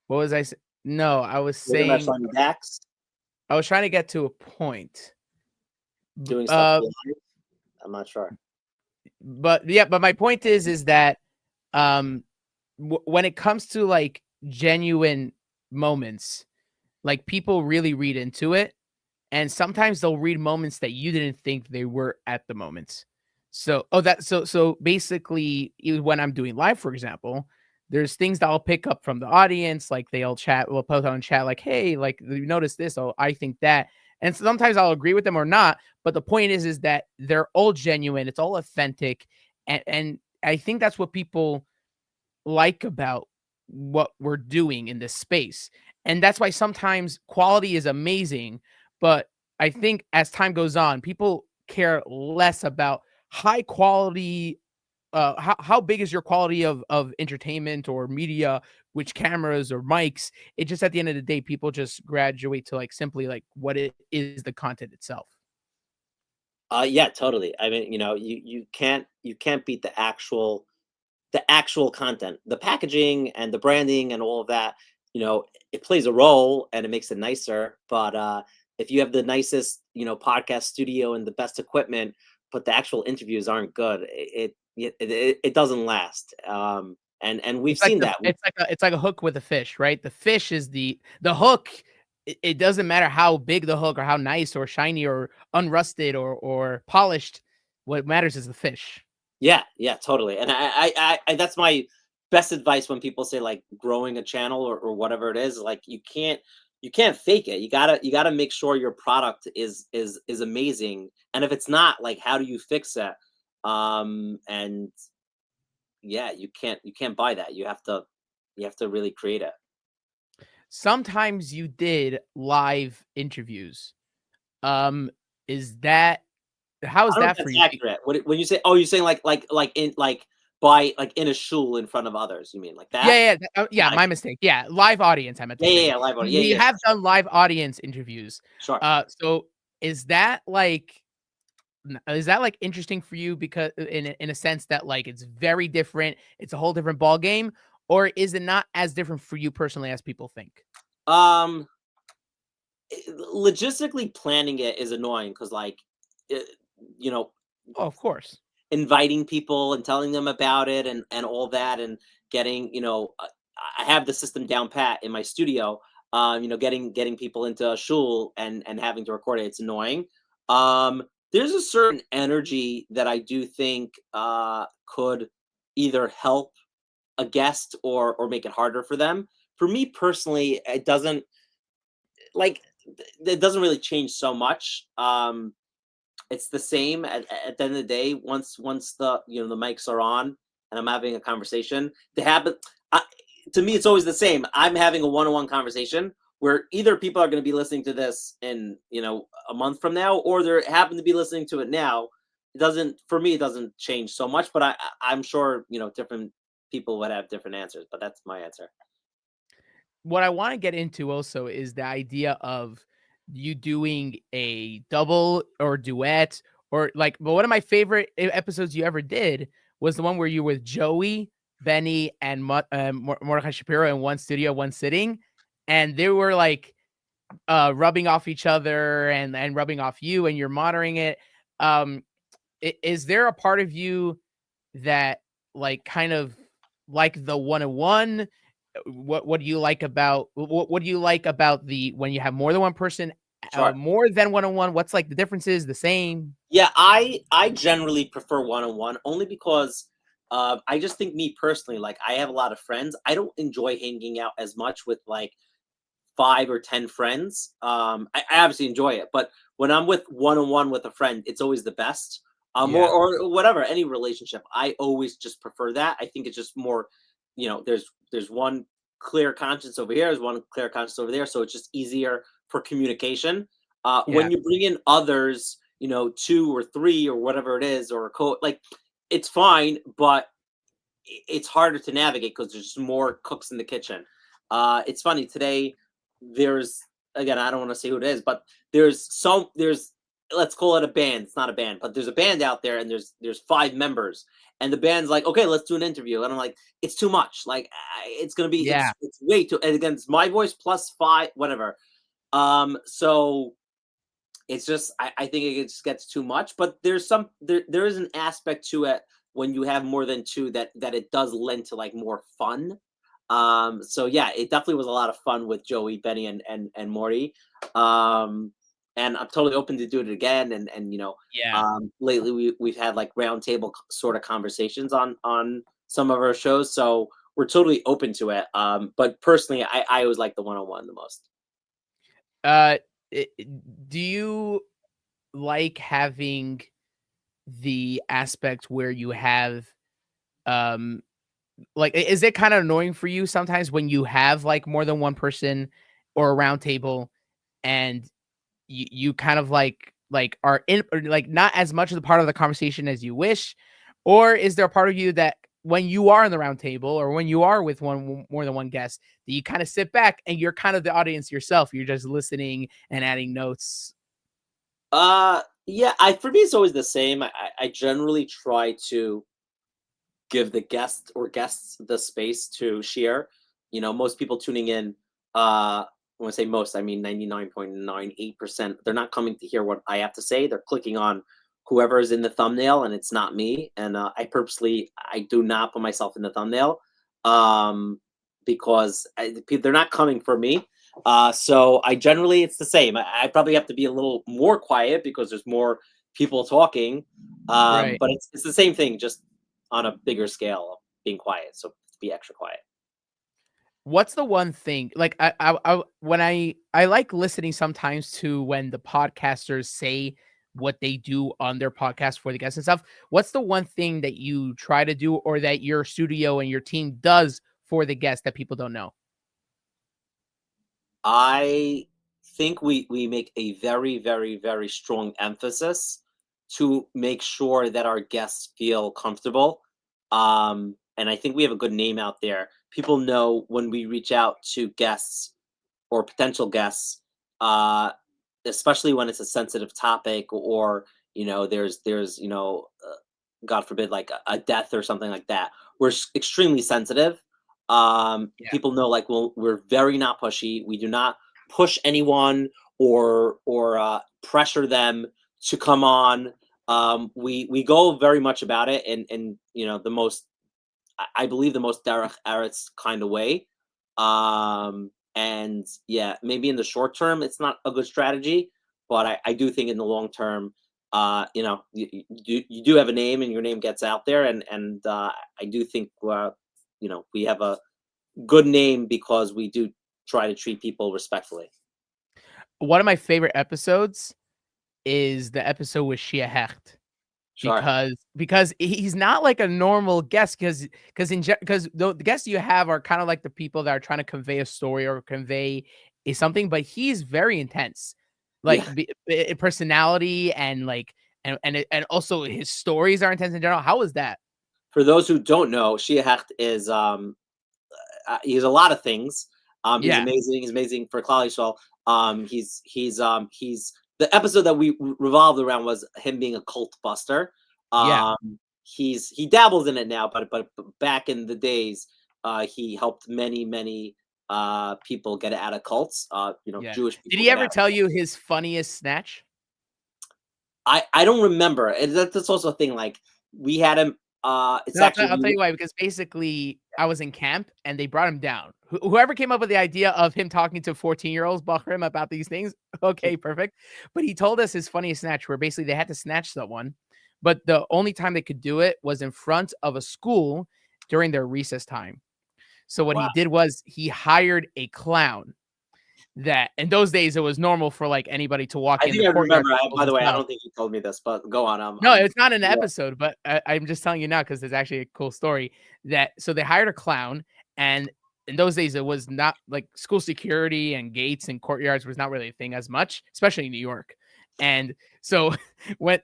What was I s No, I was You're talking about saying Simon Dax I was trying to get to a point. B doing stuff live? I'm not sure. but yeah, but my point is that, um, when it comes to, like, genuine moments, like, people really read into it, and sometimes they'll read moments that you didn't think they were at the moments. So basically, even when I'm doing live, for example, there's things that I'll pick up from the audience, like we'll post on chat like, "Hey, like, you notice this? Oh, I think that." And sometimes I'll agree with them or not, but the point is that they're all genuine, it's all authentic, and I think that's what people like about what we're doing in this space. And that's why sometimes quality is amazing, but I think as time goes on, people care less about high quality. How big is your quality of entertainment or media, which cameras or mics? It just at the end of the day, people just graduate to like simply like what it is the content itself. Yeah, totally. I mean, you can't beat the actual content, the packaging and the branding and all of that. It plays a role and it makes it nicer. But if you have the nicest, podcast studio and the best equipment, but the actual interviews aren't good, it doesn't last. And we've seen that. It's like a hook with a fish, right? The fish is the hook. It doesn't matter how big the hook or how nice or shiny or unrusted or polished. What matters is the fish. Yeah, yeah, totally. And that's my best advice when people say like growing a channel or whatever it is. Like you can't fake it. You gotta make sure your product is amazing. And if it's not, like how do you fix it? And yeah, you can't buy that. You have to really create it. Sometimes you did live interviews. Um, is that how I is don't know if that for that's you? accurate. When you say, oh, you're saying like in a shul in front of others. You mean like that? Yeah, Live. my mistake. Yeah, live audience, I meant to Yeah, yeah, say. yeah. Live audio. We Yeah, yeah. have done live audience interviews. Sure. So is that like is that like interesting for you because in a sense that like it's very different, it's a whole different ball game, or is it not as different for you personally as people think? Um, Logistically planning it is annoying because, like, it, you know, Oh, of course. inviting people and telling them about it and all that and getting, I have the system down pat in my studio. Getting people into a shul and having to record it, it's annoying. um there's a certain energy that I do think could either help a guest or make it harder for them. For me personally, it doesn't, like, it doesn't really change so much. It's the same at the end of the day. Once the mics are on and I'm having a conversation, the habit, I, to me, it's always the same. I'm having a one-on-one conversation where either people are going to be listening to this in a month from now, or they happen to be listening to it now. It doesn't, for me, it doesn't change so much. But I'm sure different people would have different answers. But that's my answer. What I want to get into also is the idea of you doing a double or duet or like, but one of my favorite episodes you ever did was the one where you were with Joey, Benny, and Mordecai Shapiro in one studio, one sitting, and they were like rubbing off each other and rubbing off you, and you're monitoring it. Um, is there a part of you that like kind of like the one-on-one? What do you like about what do you like about the when you have more than one person, Sure. more than one-on-one? What's like the differences, the same? Yeah, I generally prefer one-on-one only because I just think, me personally, like, I have a lot of friends. I don't enjoy hanging out as much with like 5 or 10 friends. I obviously enjoy it, but when I'm with one-on-one with a friend, it's always the best. Yeah, Or whatever, any relationship, I always just prefer that. I think it's just more, there's one clear conscience over here, there's one clear conscience over there, so it's just easier for communication. yeah, When you bring in others, 2 or 3 or whatever it is, or a like, it's fine, but it's harder to navigate because there's just more cooks in the kitchen. It's funny today. There's, again, I don't want to say who it is, but there's, let's call it a band. It's not a band, but there's a band out there, and there's 5 members, and the band's like, okay, let's do an interview, and I'm like, it's too much. Like, it's gonna be, yeah, it's way too. And again, it's my voice plus 5, whatever. So it's just, I think it just gets too much. But there is an aspect to it when you have more than two that it does lend to, like, more fun. So yeah, it definitely was a lot of fun with Joey, Benny, and Morty. Um, and I'm totally open to do it again. And yeah. lately we've had like roundtable sort of conversations on some of our shows, so we're totally open to it. But personally, I always like the one-on-one the most. Uh, do you like having the aspect where you have um like is it kind of annoying for you sometimes when you have like more than one person or a round table and you kind of like are in or like not as much of the part of the conversation as you wish, or is there a part of you that when you are in the round table or when you are with one more than one guest that you kind of sit back and you're kind of the audience yourself, you're just listening and adding notes? Yeah, I for me it's always the same. I generally try to give the guest or guests the space to share. Most people tuning in, when I say most, I mean 99.98%. They're not coming to hear what I have to say. They're clicking on whoever is in the thumbnail, and it's not me. And I do not put myself in the thumbnail, um, because they're not coming for me. So I generally, it's the same. I probably have to be a little more quiet because there's more people talking. Right. But it's the same thing, just on a bigger scale of being quiet. So be extra quiet. What's the one thing like I when I like listening sometimes to when the podcasters say what they do on their podcast for the guests and stuff. What's the one thing that you try to do or that your studio and your team does for the guests that people don't know? I think we make a very, very, very strong emphasis to make sure that our guests feel comfortable. And I think we have a good name out there. People know when we reach out to guests or potential guests, uh, especially when it's a sensitive topic, or there's God forbid, like a death or something like that. We're extremely sensitive. Yeah. People know, like, we're very not pushy. We do not push anyone or pressure them to come on. We go very much about it in the most, I believe, the most derech eretz kind of way. And yeah, maybe in the short term it's not a good strategy, but I do think in the long term, you do have a name and your name gets out there, and I do think we have a good name because we do try to treat people respectfully. One of my favorite episodes is the episode with Shia Hecht. Sure. Because he's not like a normal guest, because the guests you have are kind of like the people that are trying to convey a story or convey something, but he's very intense, like Yeah. personality and like and also his stories are intense in general. How is that? For those who don't know, Shia Hecht is he's a lot of things. He's Yeah, amazing. He's amazing for Klal Yisrael. He's the episode that we revolved around was him being a cult buster. yeah. He dabbles in it now, but back in the days, he helped many people get out of cults. Yeah. Jewish Did people he get ever out. tell you his funniest snatch? I don't remember. And that's also a thing. Like, we had him. It's No, actually I'll tell you why, because basically I was in camp and they brought him down. Whoever came up with the idea of him talking to 14-year-olds, Bahrim, about these things, okay, perfect. But he told us his funniest snatch where basically they had to snatch someone, but the only time they could do it was in front of a school during their recess time. So what wow. he did was he hired a clown. That in those days it was normal for like anybody to walk I in the think I courtyard remember. schools By and the way, I stuff. don't think you told me this, but go on. No, it's not in the Yeah. episode, but I'm just telling you now because there's actually a cool story that so they hired a clown, and in those days it was not like school security and gates and courtyards was not really a thing as much, especially in New York. And so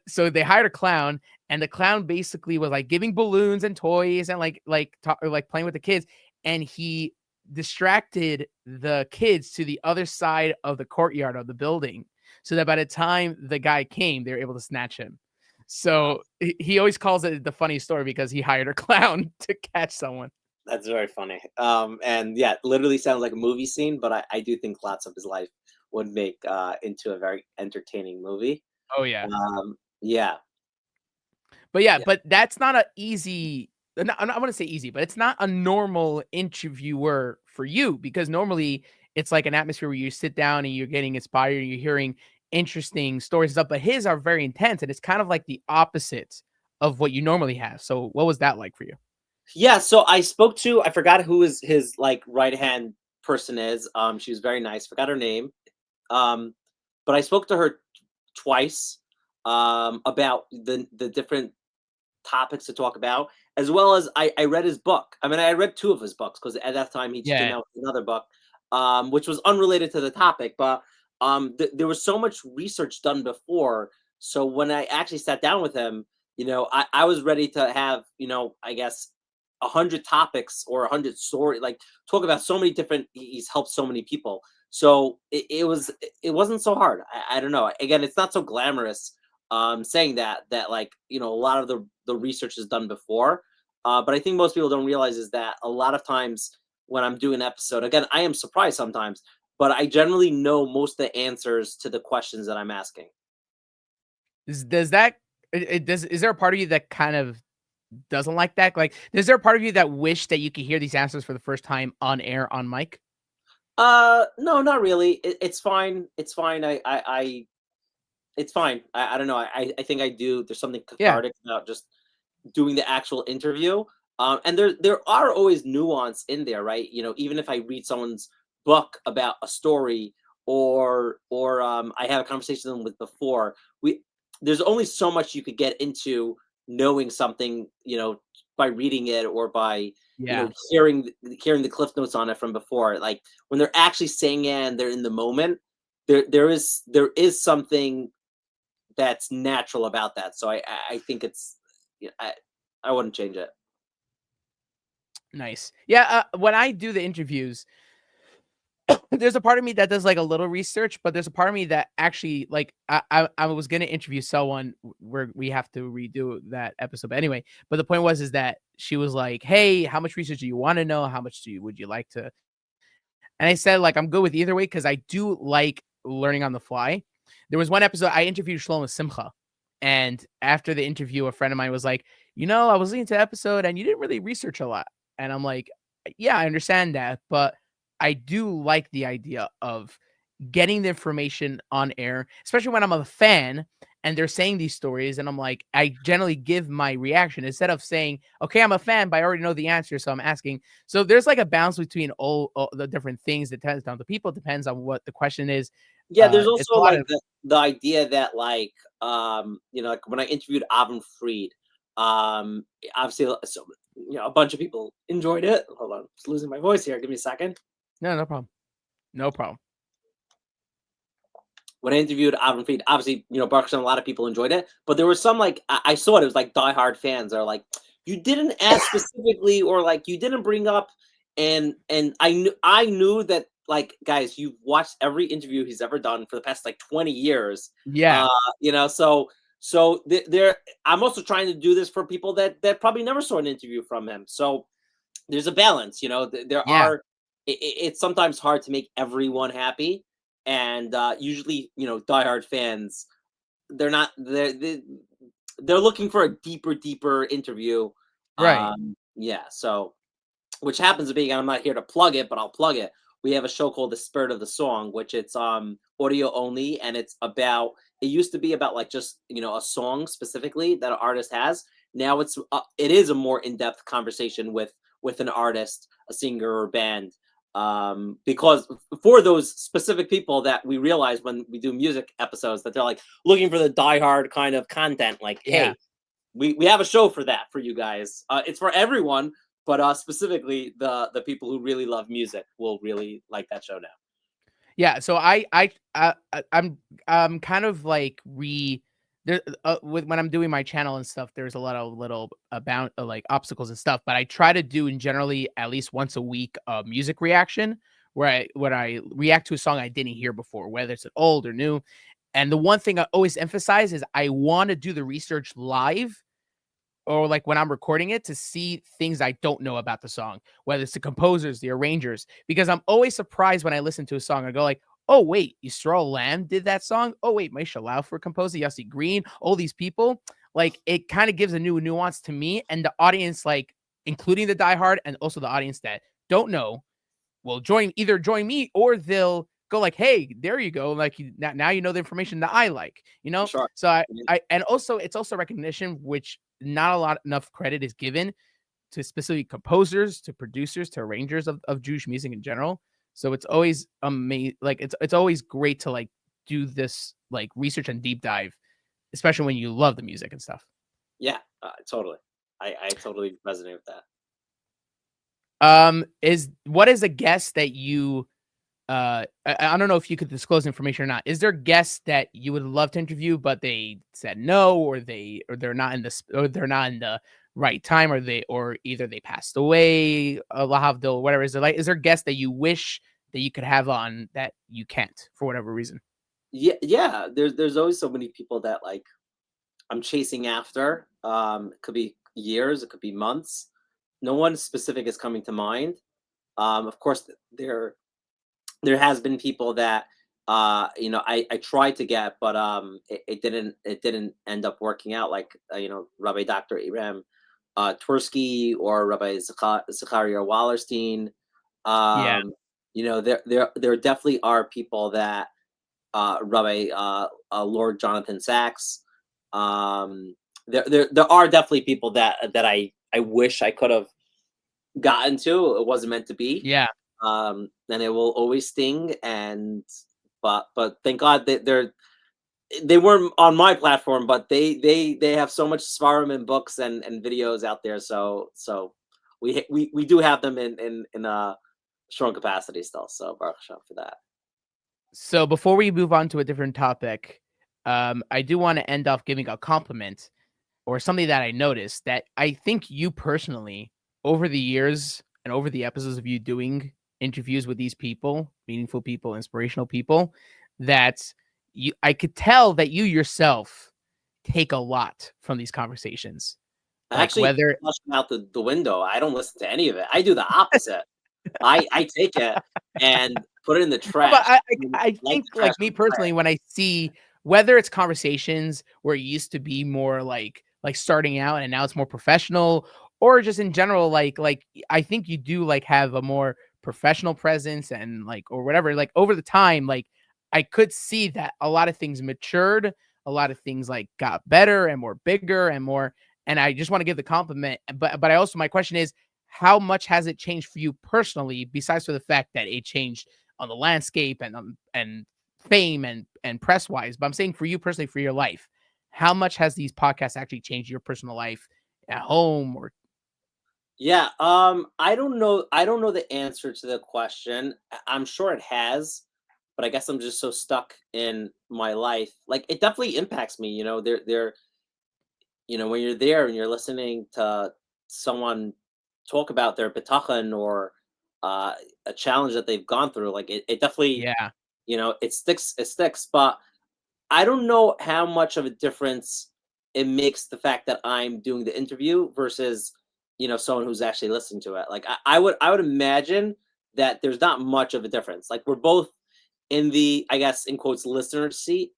so they hired a clown, and the clown basically was like giving balloons and toys and like playing with the kids, and he distracted the kids to the other side of the courtyard of the building so that by the time the guy came, they were able to snatch him. Wow. So he always calls it the funny story because he hired a clown to catch someone. That's very funny. And yeah, literally sounds like a movie scene, but I do think lots of his life would make into a very entertaining movie. Oh yeah. Yeah, But yeah, yeah, but that's not a easy I want to say easy, but it's not a normal interviewer for you because normally it's like an atmosphere where you sit down and you're getting inspired and you're hearing interesting stories and stuff. But his are very intense and it's kind of like the opposite of what you normally have. So what was that like for you? yeah. So I spoke to, I forgot who his like right hand person is. She was very nice. Forgot her name. Um, but I spoke to her twice about the different topics to talk about, as well as I read his book. I mean, I read two of his books because at that time he just came Yeah. out with another book, which was unrelated to the topic. But there was so much research done before. So when I actually sat down with him, I was ready to have, I guess, 100 topics or 100 story, like, talk about so many different. He's helped so many people. So it wasn't so hard. I don't know. Again, it's not so glamorous saying that, like, a lot of the research is done before, but I think most people don't realize is that a lot of times when I'm doing an episode, again, I am surprised sometimes, but I generally know most of the answers to the questions that I'm asking. Does that does is there a part of you that kind of doesn't like that? Like, is there a part of you that wish that you could hear these answers for the first time on air on mic? No, not really. It's fine. It's fine. It's fine. I don't know. I think I do. There's something Yeah. cathartic about just doing the actual interview. And there are always nuance in there, right? Even if I read someone's book about a story, or I have a conversation with before, we there's only so much you could get into knowing something, by reading it or by Yeah. hearing the cliff notes on it from before. Like, when they're actually saying it and they're in the moment, there is something that's natural about that. So I think it's, yeah, I wouldn't change it. Nice. Yeah, when I do the interviews, there's a part of me that does like a little research, but there's a part of me that actually like I was gonna interview someone where we have to redo that episode. But anyway, but the point was is that she was like, "Hey, how much research do you want to know? How much would you like to?" And I said like I'm good with either way because I do like learning on the fly. There was one episode I interviewed Shlomo Simcha, and after the interview, a friend of mine was like, I was listening to the episode and you didn't really research a lot. And I'm like, yeah, I understand that, but I do like the idea of getting the information on air, especially when I'm a fan and they're saying these stories. And I'm like, I generally give my reaction instead of saying, okay, I'm a fan, but I already know the answer. So I'm asking. So there's like a balance between all the different things. Depends on the people, depends on what the question is. Yeah, there's It's also a lot like of, the idea that like like when I interviewed Avram Fried, obviously so a bunch of people enjoyed it. Hold on, just losing my voice here. Give me a second. no problem. No problem. When I interviewed Avram Fried, obviously, Baruch Hashem, a lot of people enjoyed it, but there was some like I saw it. It was like diehard fans are like, you didn't ask specifically, or like you didn't bring up, and I knew that like guys, you've watched every interview he's ever done for the past like 20 years, Yeah. there. I'm also trying to do this for people that probably never saw an interview from him. So there's a balance, there Yeah. are. It's sometimes hard to make everyone happy, and usually diehard fans they're looking for a deeper interview. Right. Yeah, so which happens to be, and I'm not here to plug it, but I'll plug it. We have a show called The Spirit of the Song, which it's audio only, and it used to be about like just a song specifically that an artist has. Now it is a more in-depth conversation with an artist, a singer or band, because for those specific people that we realize when we do music episodes that they're like looking for the diehard kind of content, like, Yeah. hey, we have a show for that for you guys. It's for everyone, but specifically the people who really love music will really like that show now. Yeah, so I'm kind of like there with when I'm doing my channel and stuff, there's a lot of little about like obstacles and stuff, but I try to do in generally at least once a week a music reaction where I react to a song I didn't hear before, whether it's old or new. And the one thing I always emphasize is I want to do the research live or like when I'm recording it to see things I don't know about the song, whether it's the composers, the arrangers, because I'm always surprised when I listen to a song. I go like, oh wait, Yisrael Lamb did that song. Oh wait, Maisha Laufer composed it. Yossi Green, all these people. Like it kind of gives a new nuance to me and the audience, like including the diehard and also the audience that don't know, will join me or they'll go like, hey, there you go. Like now you know the information that I like, Sure. So I and also it's also recognition, which not a lot enough credit is given to specific composers, to producers, to arrangers of Jewish music in general. So it's always amazing. Like it's always great to like do this like research and deep dive, especially when you love the music and stuff. Yeah, totally. I totally resonate with that. Is what is a guess that you I don't know if you could disclose information or not. Is there guests that you would love to interview, but they said no, or they're not in the right time, or either they passed away, Lahavdil, whatever. Is there guests that you wish that you could have on that you can't for whatever reason? Yeah. There's always so many people that like I'm chasing after. It could be years, it could be months. No one specific is coming to mind. Of course, there has been people that I tried to get, but it didn't end up working out. Like Rabbi Dr. Iram Tversky or Rabbi Zachariah Wallerstein. Yeah, There definitely are people that Rabbi Lord Jonathan Sachs. There are definitely people that I wish I could have gotten to. It wasn't meant to be. yeah. And it will always sting. And but thank God that they weren't on my platform, but they have so much svarim and books and videos out there. So we do have them in a strong capacity still. So Baruch Hashem for that. So before we move on to a different topic, I do want to end off giving a compliment or something that I noticed that I think you personally, over the years and over the episodes of you doing interviews with these people, meaningful people, inspirational people, that I could tell that you yourself take a lot from these conversations. I Like actually whether flush them out the window. I don't listen to any of it. I do the opposite. I take it and put it in the No, but trash. I Like think, the trash like, me with the personally, when I see whether it's conversations where it used to be more like starting out and now it's more professional, or just in general, I think you do, like, have a more professional presence and, like, or whatever, like, over the time, like, I could see that a lot of things matured, a lot of things, like, got better and more bigger and more, and I just wanna give the compliment, but I also, my question is, how much has it changed for you personally, besides for the fact that it changed on the landscape and fame and press wise? But I'm saying for you personally, for your life, how much has these podcasts actually changed your personal life at home? Or Yeah, I don't know the answer to the question. I'm sure it has, but I guess I'm just so stuck in my life. Like it definitely impacts me, when you're there and you're listening to someone talk about their bitachon or uh, a challenge that they've gone through, like it definitely, yeah, it sticks, but I don't know how much of a difference it makes the fact that I'm doing the interview versus, someone who's actually listening to it. Like I would imagine that there's not much of a difference. Like we're both in the, I guess, in quotes, listener seat.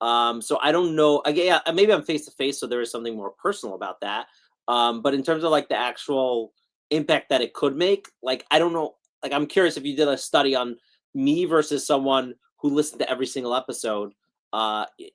So I don't know. Yeah, maybe I'm face to face, so there is something more personal about that. But in terms of like the actual impact that it could make, like I don't know. Like I'm curious if you did a study on me versus someone who listened to every single episode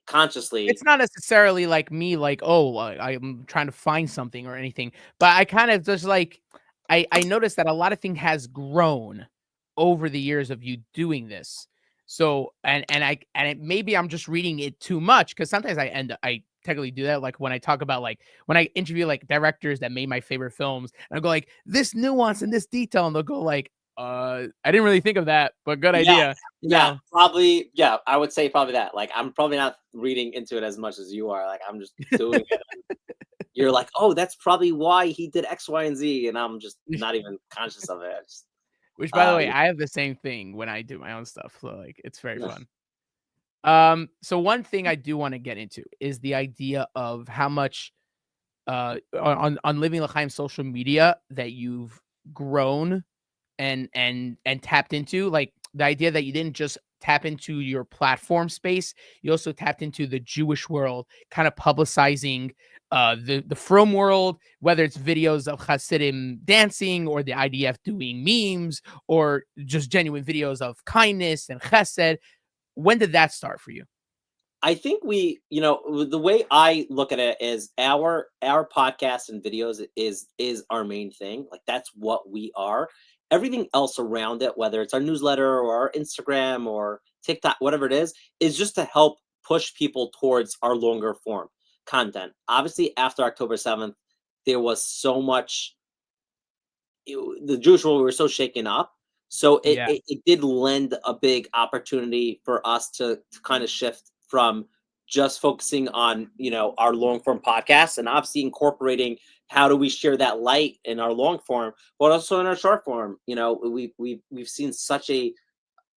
consciously. it's not necessarily like me, like, oh, I'm trying to find something or anything, but I kind of just like, I noticed that a lot of thing has grown over the years of you doing this. So maybe I'm just reading it too much, because sometimes I technically do that. Like when I talk about, like, when I interview like directors that made my favorite films, and I go like, this nuance and this detail, and they'll go like, I didn't really think of that, but good Yeah, idea, you yeah, know. probably. Yeah, I would say probably that. Like I'm probably not reading into it as much as you are. Like I'm just doing it. You're like, oh, that's probably why he did X, Y, and Z, and I'm just not even conscious of it. Which, by the way, Yeah. I have the same thing when I do my own stuff, so, like, it's very Yeah. fun. So one thing I do wanna get into is the idea of how much, on Living Lchaim social media, that you've grown and tapped into, like, the idea that you didn't just tap into your platform space, you also tapped into the Jewish world, kind of publicizing the frum world, whether it's videos of Hasidim dancing, or the IDF doing memes, or just genuine videos of kindness and chesed. When did that start for you? I think the way I look at it is our podcast and videos is our main thing. Like that's what we are. Everything else around it, whether it's our newsletter or our Instagram or TikTok, whatever it is just to help push people towards our longer form content. Obviously, after October 7th, there was so much the Jewish world, we were so shaken up. So Yeah. it did lend a big opportunity for us to kind of shift from just focusing on our long form podcasts and obviously incorporating how do we share that light in our long form, but also in our short form. We've seen such a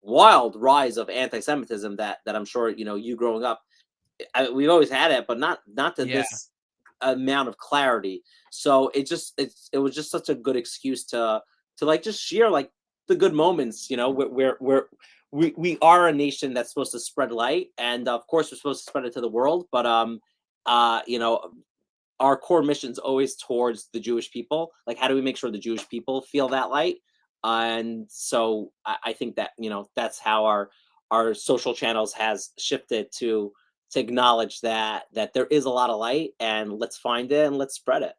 wild rise of anti-Semitism that I'm sure you growing up we've always had it, but not to Yeah. this amount of clarity. So it was just such a good excuse to like just share like the good moments. We are a nation that's supposed to spread light, and of course we're supposed to spread it to the world. But uh, you know, our core mission's always towards the Jewish people. Like, how do we make sure the Jewish people feel that light? And so I think that that's how our social channels has shifted to acknowledge that there is a lot of light, and let's find it and let's spread it.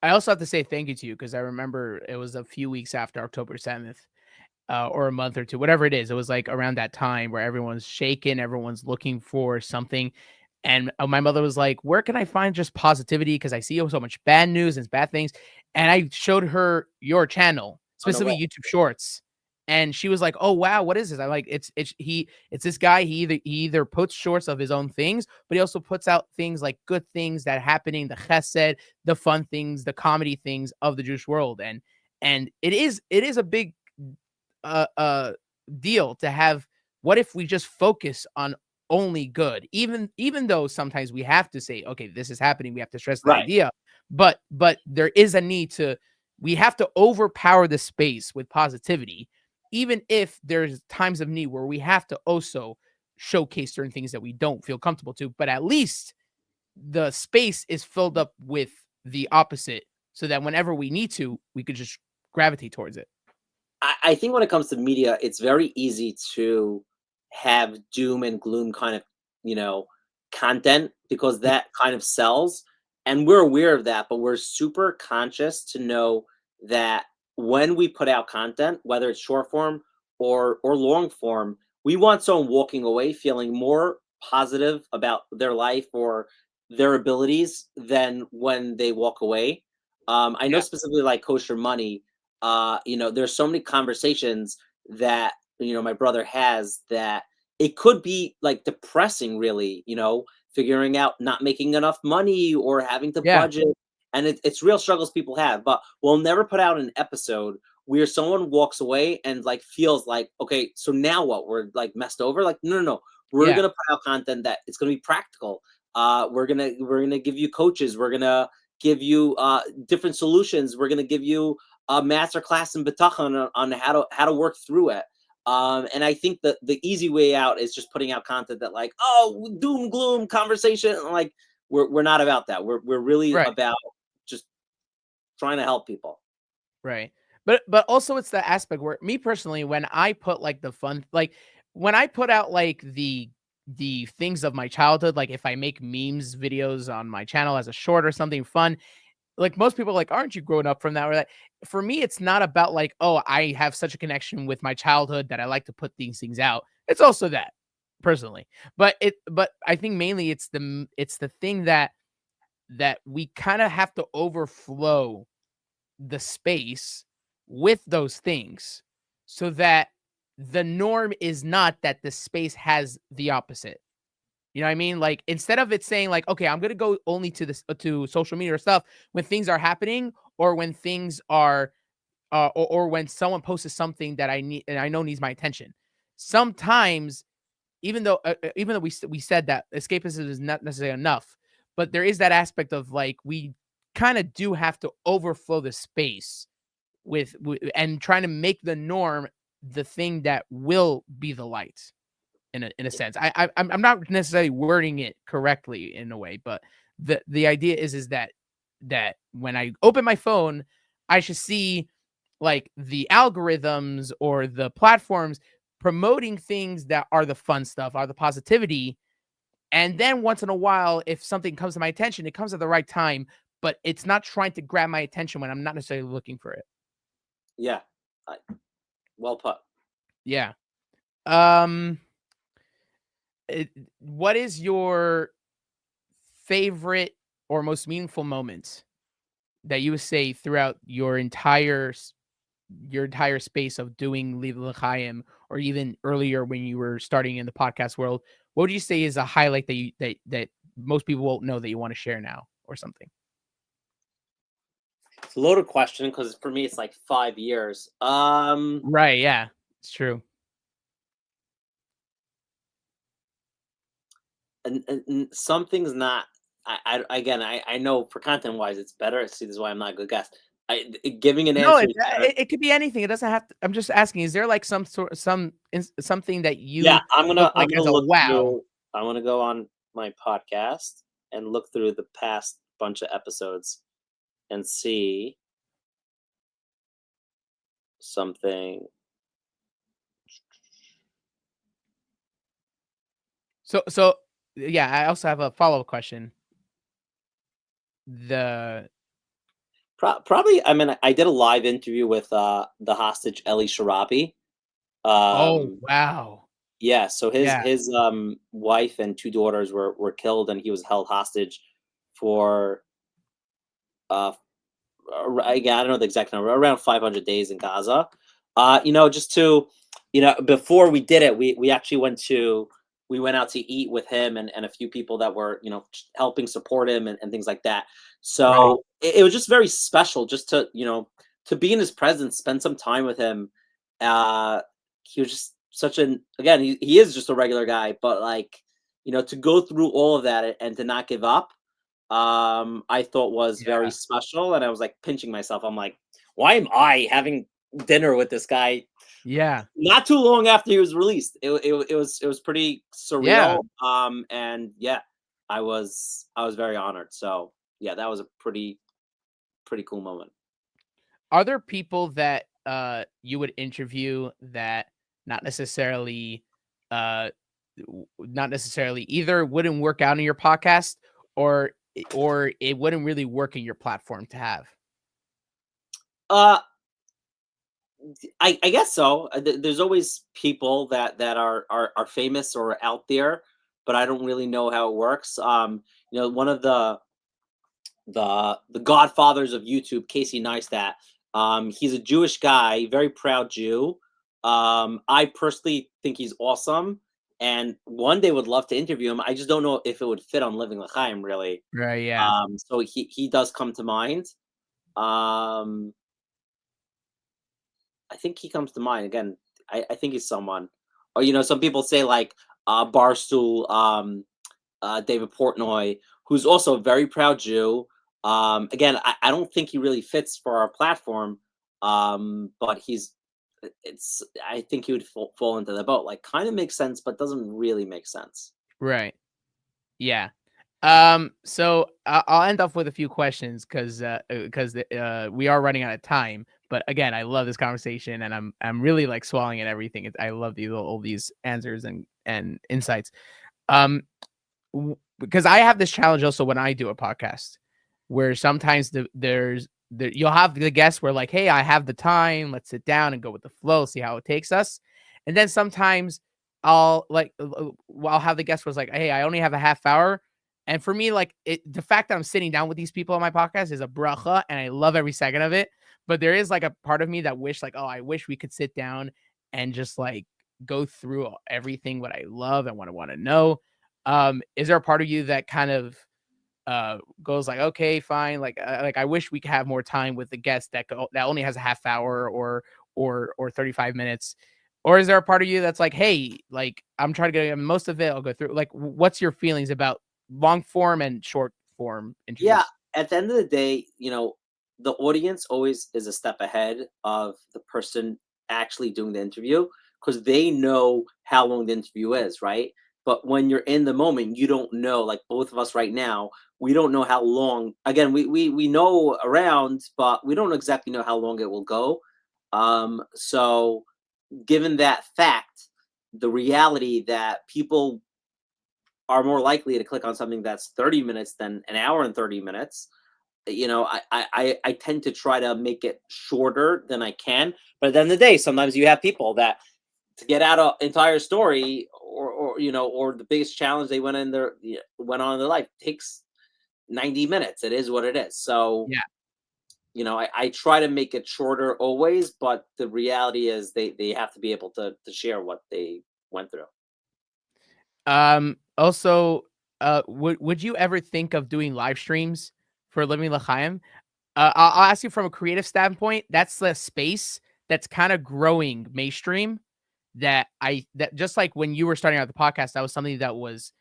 I also have to say thank you to you, because I remember it was a few weeks after October 7th, or a month or two, whatever it is. It was like around that time where everyone's shaken, everyone's looking for something. And my mother was like, where can I find just positivity? Because I see so much bad news and bad things. And I showed her your channel, Oh no way. specifically YouTube Shorts. And she was like, "Oh wow, what is this?" I'm like, it's this guy. He either puts shorts of his own things, but he also puts out things like good things that are happening, the chesed, the fun things, the comedy things of the Jewish world. And it is a big a deal to have. What if we just focus on only good, even though sometimes we have to say, okay, this is happening, we have to stress the Right. idea, but there is a need to, we have to overpower the space with positivity, even if there's times of need where we have to also showcase certain things that we don't feel comfortable to, but at least the space is filled up with the opposite, so that whenever we need to, we could just gravitate towards it. I think when it comes to media, it's very easy to have doom and gloom kind of, you know, content because Yeah, that kind of sells. And we're aware of that, but we're super conscious to know that when we put out content, whether it's short form or long form, we want someone walking away feeling more positive about their life or their abilities than when they walk away. I know yeah, specifically like kosher money, there's so many conversations that my brother has that it could be like depressing, really, figuring out not making enough money or having to yeah, budget, and it's real struggles people have. But we'll never put out an episode where someone walks away and like feels like, okay, so now what, we're like messed over. Like, no, no, no, we're yeah, gonna put out content that it's gonna be practical. We're gonna give you coaches, we're gonna give you different solutions, we're gonna give you a master class in Bitachon on how to work through it. And I think that the easy way out is just putting out content that like, oh, doom gloom conversation. Like we're not about that. We're really right, about just trying to help people. right. But also it's the aspect where, me personally, when I put like the fun, like when I put out like the things of my childhood, like if I make memes videos on my channel as a short or something fun, like most people are like, aren't you growing up from that or that? For me, it's not about like, oh, I have such a connection with my childhood that I like to put these things out. It's also that, personally. But I think mainly it's the thing that we kind of have to overflow the space with those things, so that the norm is not that the space has the opposite. You know what I mean? Like, instead of it saying like, okay, I'm gonna go only to this to social media or stuff when things are happening, or when things are or when someone posts something that I need and I know needs my attention. Sometimes, even though we said that escapism is not necessarily enough, but there is that aspect of like, we kind of do have to overflow the space and trying to make the norm the thing that will be the light, in a sense. I'm not necessarily wording it correctly in a way, but the idea is that when I open my phone, I should see like the algorithms or the platforms promoting things that are the fun stuff, are the positivity. And then once in a while, if something comes to my attention, it comes at the right time, but it's not trying to grab my attention when I'm not necessarily looking for it. Yeah, I- well put. Yeah. Um, what is your favorite or most meaningful moment that you would say throughout your entire space of doing Leave L'Chaim, or even earlier when you were starting in the podcast world? What would you say is a highlight that most people won't know that you want to share now, or something? It's a loaded question because for me it's like 5 years. Right, yeah. It's true. And something's not. I know for content wise it's better. See, this is why I'm not a good guest. Giving an No, answer is better. it could be anything. It doesn't have to. I'm just asking, is there like something that Yeah, you I'm look gonna I'm like gonna as a look wow? through. I want to go on my podcast and look through the past bunch of episodes and see something. So yeah, I also have a follow-up question. The Probably, I mean, I did a live interview with the hostage Eli Sharabi. Oh, Um, wow. yeah, so his Yeah, his wife and two daughters were killed, and he was held hostage for uh again, I don't know the exact number, around 500 days in Gaza. Just to, before we did it, we actually we went out to eat with him and a few people that were, helping support him and things like that. right. So it was just very special just to be in his presence, spend some time with him. He was just such an again, he is just a regular guy, but like, to go through all of that and to not give up, I thought was very Yeah. special. And I was like pinching myself. I'm like, why am I having dinner with this guy Yeah. not too long after he was released? It was pretty Yeah. surreal. And yeah, I was very honored. So yeah, that was a pretty cool moment. Are there people that you would interview that not necessarily uh not necessarily either wouldn't work out in your podcast or or it wouldn't really work in your platform to have? Uh I guess so. There's always people that are famous or out there, but I don't really know how it works. One of the godfathers of YouTube, Casey Neistat. He's a Jewish guy, very proud Jew. I personally think he's awesome, and one day would love to interview him. I just don't know if it would fit on Living L'Chaim, really. Right, yeah. So he does come to mind. Um, I think he comes to mind again. I think he's someone, or some people say like Barstool, David Portnoy, who's also a very proud Jew. Again, I don't think he really fits for our platform, but it's. I think he would fall into the boat. Like, kind of makes sense, but doesn't really make sense. Right. Yeah. So I'll end off with a few questions because we are running out of time. But again, I love this conversation, and I'm really like swallowing at everything. I love these all these answers and insights. Um, because I have this challenge also when I do a podcast, where sometimes you'll have the guests where like, hey, I have the time, let's sit down and go with the flow, see how it takes us, and then sometimes I'll have the guest was like, hey, I only have a half hour. And for me, like the fact that I'm sitting down with these people on my podcast is a bracha, and I love every second of it. But there is like a part of me that wish, like, oh, I wish we could sit down and just like go through everything what I love and what I want to know. Is there a part of you that kind of goes like, okay, fine, like I wish we could have more time with the guest that only has a half hour or 35 minutes? Or is there a part of you that's like, hey, like I'm trying to get most of it, I'll go through. Like, what's your feelings about long form and short form Yeah, interviews? at the end of the day, the audience always is a step ahead of the person actually doing the interview because they know how long the interview is, right? But when you're in the moment, you don't know. Like both of us right now, we don't know how long. Again, we know around, but we don't exactly know how long it will go. So given that fact, the reality that people are more likely to click on something that's 30 minutes than an hour and 30 minutes. I tend to try to make it shorter than I can. But at the end of the day, sometimes you have people that to get out an entire story or the biggest challenge they went on in their life takes 90 minutes. It is what it is. So, Yeah. I try to make it shorter always, but the reality is they have to be able to share what they went through. Also, would you ever think of doing live streams for Living L'Chaim? I'll ask you from a creative standpoint. That's the space that's kind of growing mainstream. That just like when you were starting out the podcast, that was something that was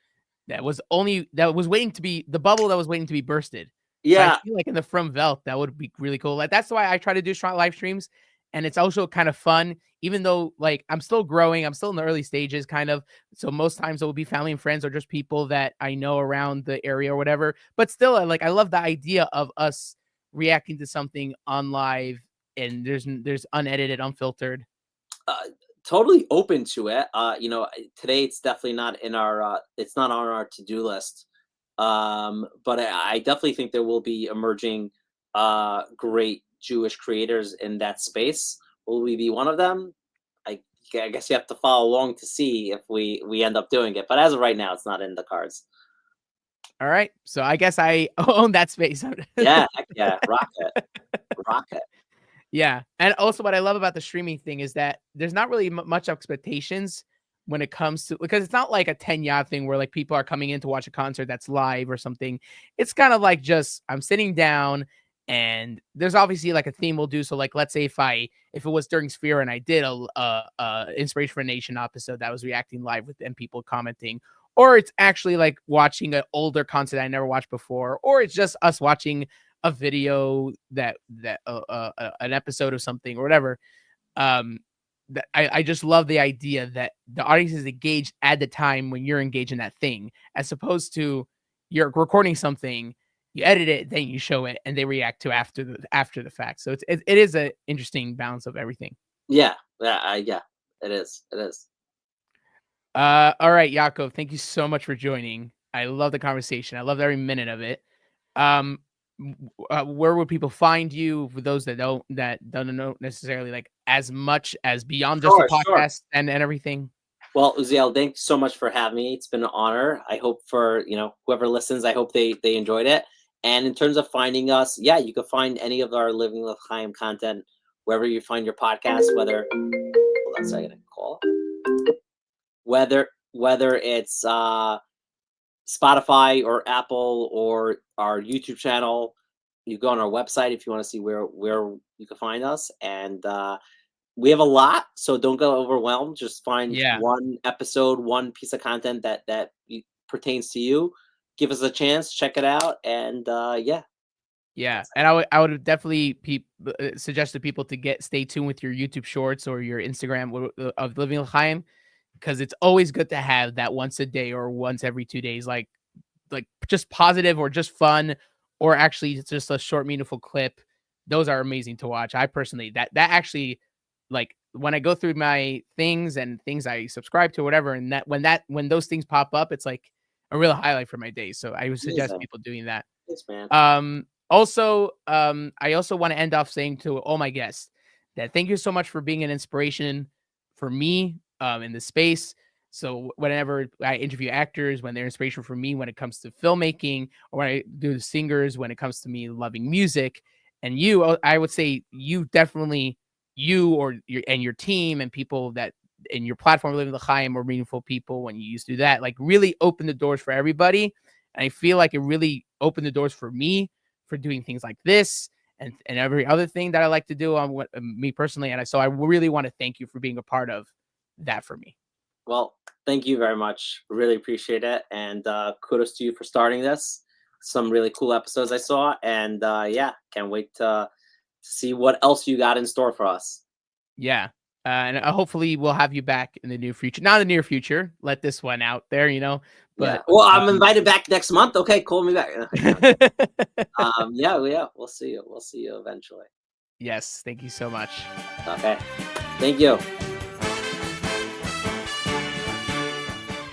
waiting to be the bubble that was waiting to be bursted. So I Yeah, feel like in the From Welt, that would be really cool. Like that's why I try to do strong live streams, and it's also kind of fun, even though like I'm still growing, I'm still in the early stages, kind of. So most times it will be family and friends or just people that I know around the area or whatever. But still, like I love the idea of us reacting to something on live, and there's unedited, unfiltered. uh, totally open to it. Today it's definitely not it's not on our to-do list. But I definitely think there will be emerging great Jewish creators in that space. Will we be one of them? I, I guess you have to follow along to see if we end up doing it. But as of right now, it's not in the cards. All right, so I guess I own that space. Yeah, heck yeah, rocket, rocket. Yeah, and also what I love about the streaming thing is that there's not really much expectations when it comes to because it's not like a 10 yacht thing where like people are coming in to watch a concert that's live or something. It's kind of like just I'm sitting down and there's obviously like a theme we'll do. So like let's say if it was during Sphere and I did a Inspiration for a Nation episode that was reacting live with and people commenting, or it's actually like watching an older content I never watched before, or it's just us watching a video that an episode of something or whatever. That I just love the idea that the audience is engaged at the time when you're engaged in that thing, as opposed to you're recording something, you edit it, then you show it, and they react to after the fact. So it is a interesting balance of everything. Yeah, yeah, it is. It is. All right, Yaakov, thank you so much for joining. I love the conversation. I loved every minute of it. Um, where would people find you for those that don't know necessarily like as much as beyond just the Sure. podcast and everything? Well, Uziel, thanks so much for having me. It's been an honor. I hope for whoever listens, I hope they enjoyed it. And in terms of finding us, yeah, you can find any of our Living Lchaim content wherever you find your podcast. Hold on a second, call. Whether it's Spotify or Apple or our YouTube channel, you go on our website if you want to see where you can find us. And we have a lot, so don't get overwhelmed. Just find one episode, one piece of content that pertains to you. Give us a chance, check it out, and yeah. And I would definitely suggest to people to stay tuned with your YouTube Shorts or your Instagram of Living Lchaim, because it's always good to have that once a day or once every 2 days, like just positive or just fun, or actually just a short meaningful clip. Those are amazing to watch. I personally that actually, like, when I go through my things and things I subscribe to or whatever, and when those things pop up, it's like a real highlight for my day. So I would suggest people doing that. Thanks, man. Also, I also want to end off saying to all my guests that thank you so much for being an inspiration for me in this space. So whenever I interview actors, when they're inspiration for me when it comes to filmmaking, or when I do singers, when it comes to me loving music, and I would say you definitely, you or your team and people that in your platform, Living Lchaim, or Meaningful People, when you used to do that, like really open the doors for everybody. And I feel like it really opened the doors for me for doing things like this and every other thing that I like to do on me personally. And so I really want to thank you for being a part of that for me. Well, thank you very much. Really appreciate it. And kudos to you for starting this. Some really cool episodes I saw. And yeah, can't wait to see what else you got in store for us. Yeah. And hopefully we'll have you back in the near future. Not in the near future. Let this one out there, But yeah. Well, I'm invited back next month. Okay, call me back. Yeah, we'll see you. We'll see you eventually. Yes, thank you so much. Okay, thank you.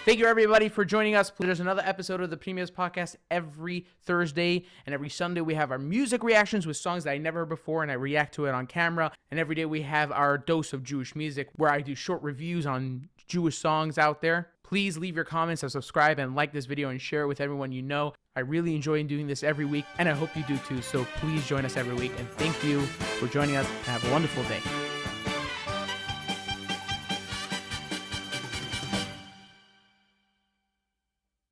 Thank you, everybody, for joining us. There's another episode of the Premiers Podcast every Thursday, and every Sunday we have our music reactions with songs that I never heard before, and I react to it on camera. And every day we have our dose of Jewish music, where I do short reviews on Jewish songs out there. Please leave your comments and subscribe and like this video and share it with everyone you know. I really enjoy doing this every week, and I hope you do too. So please join us every week, and thank you for joining us, and have a wonderful day.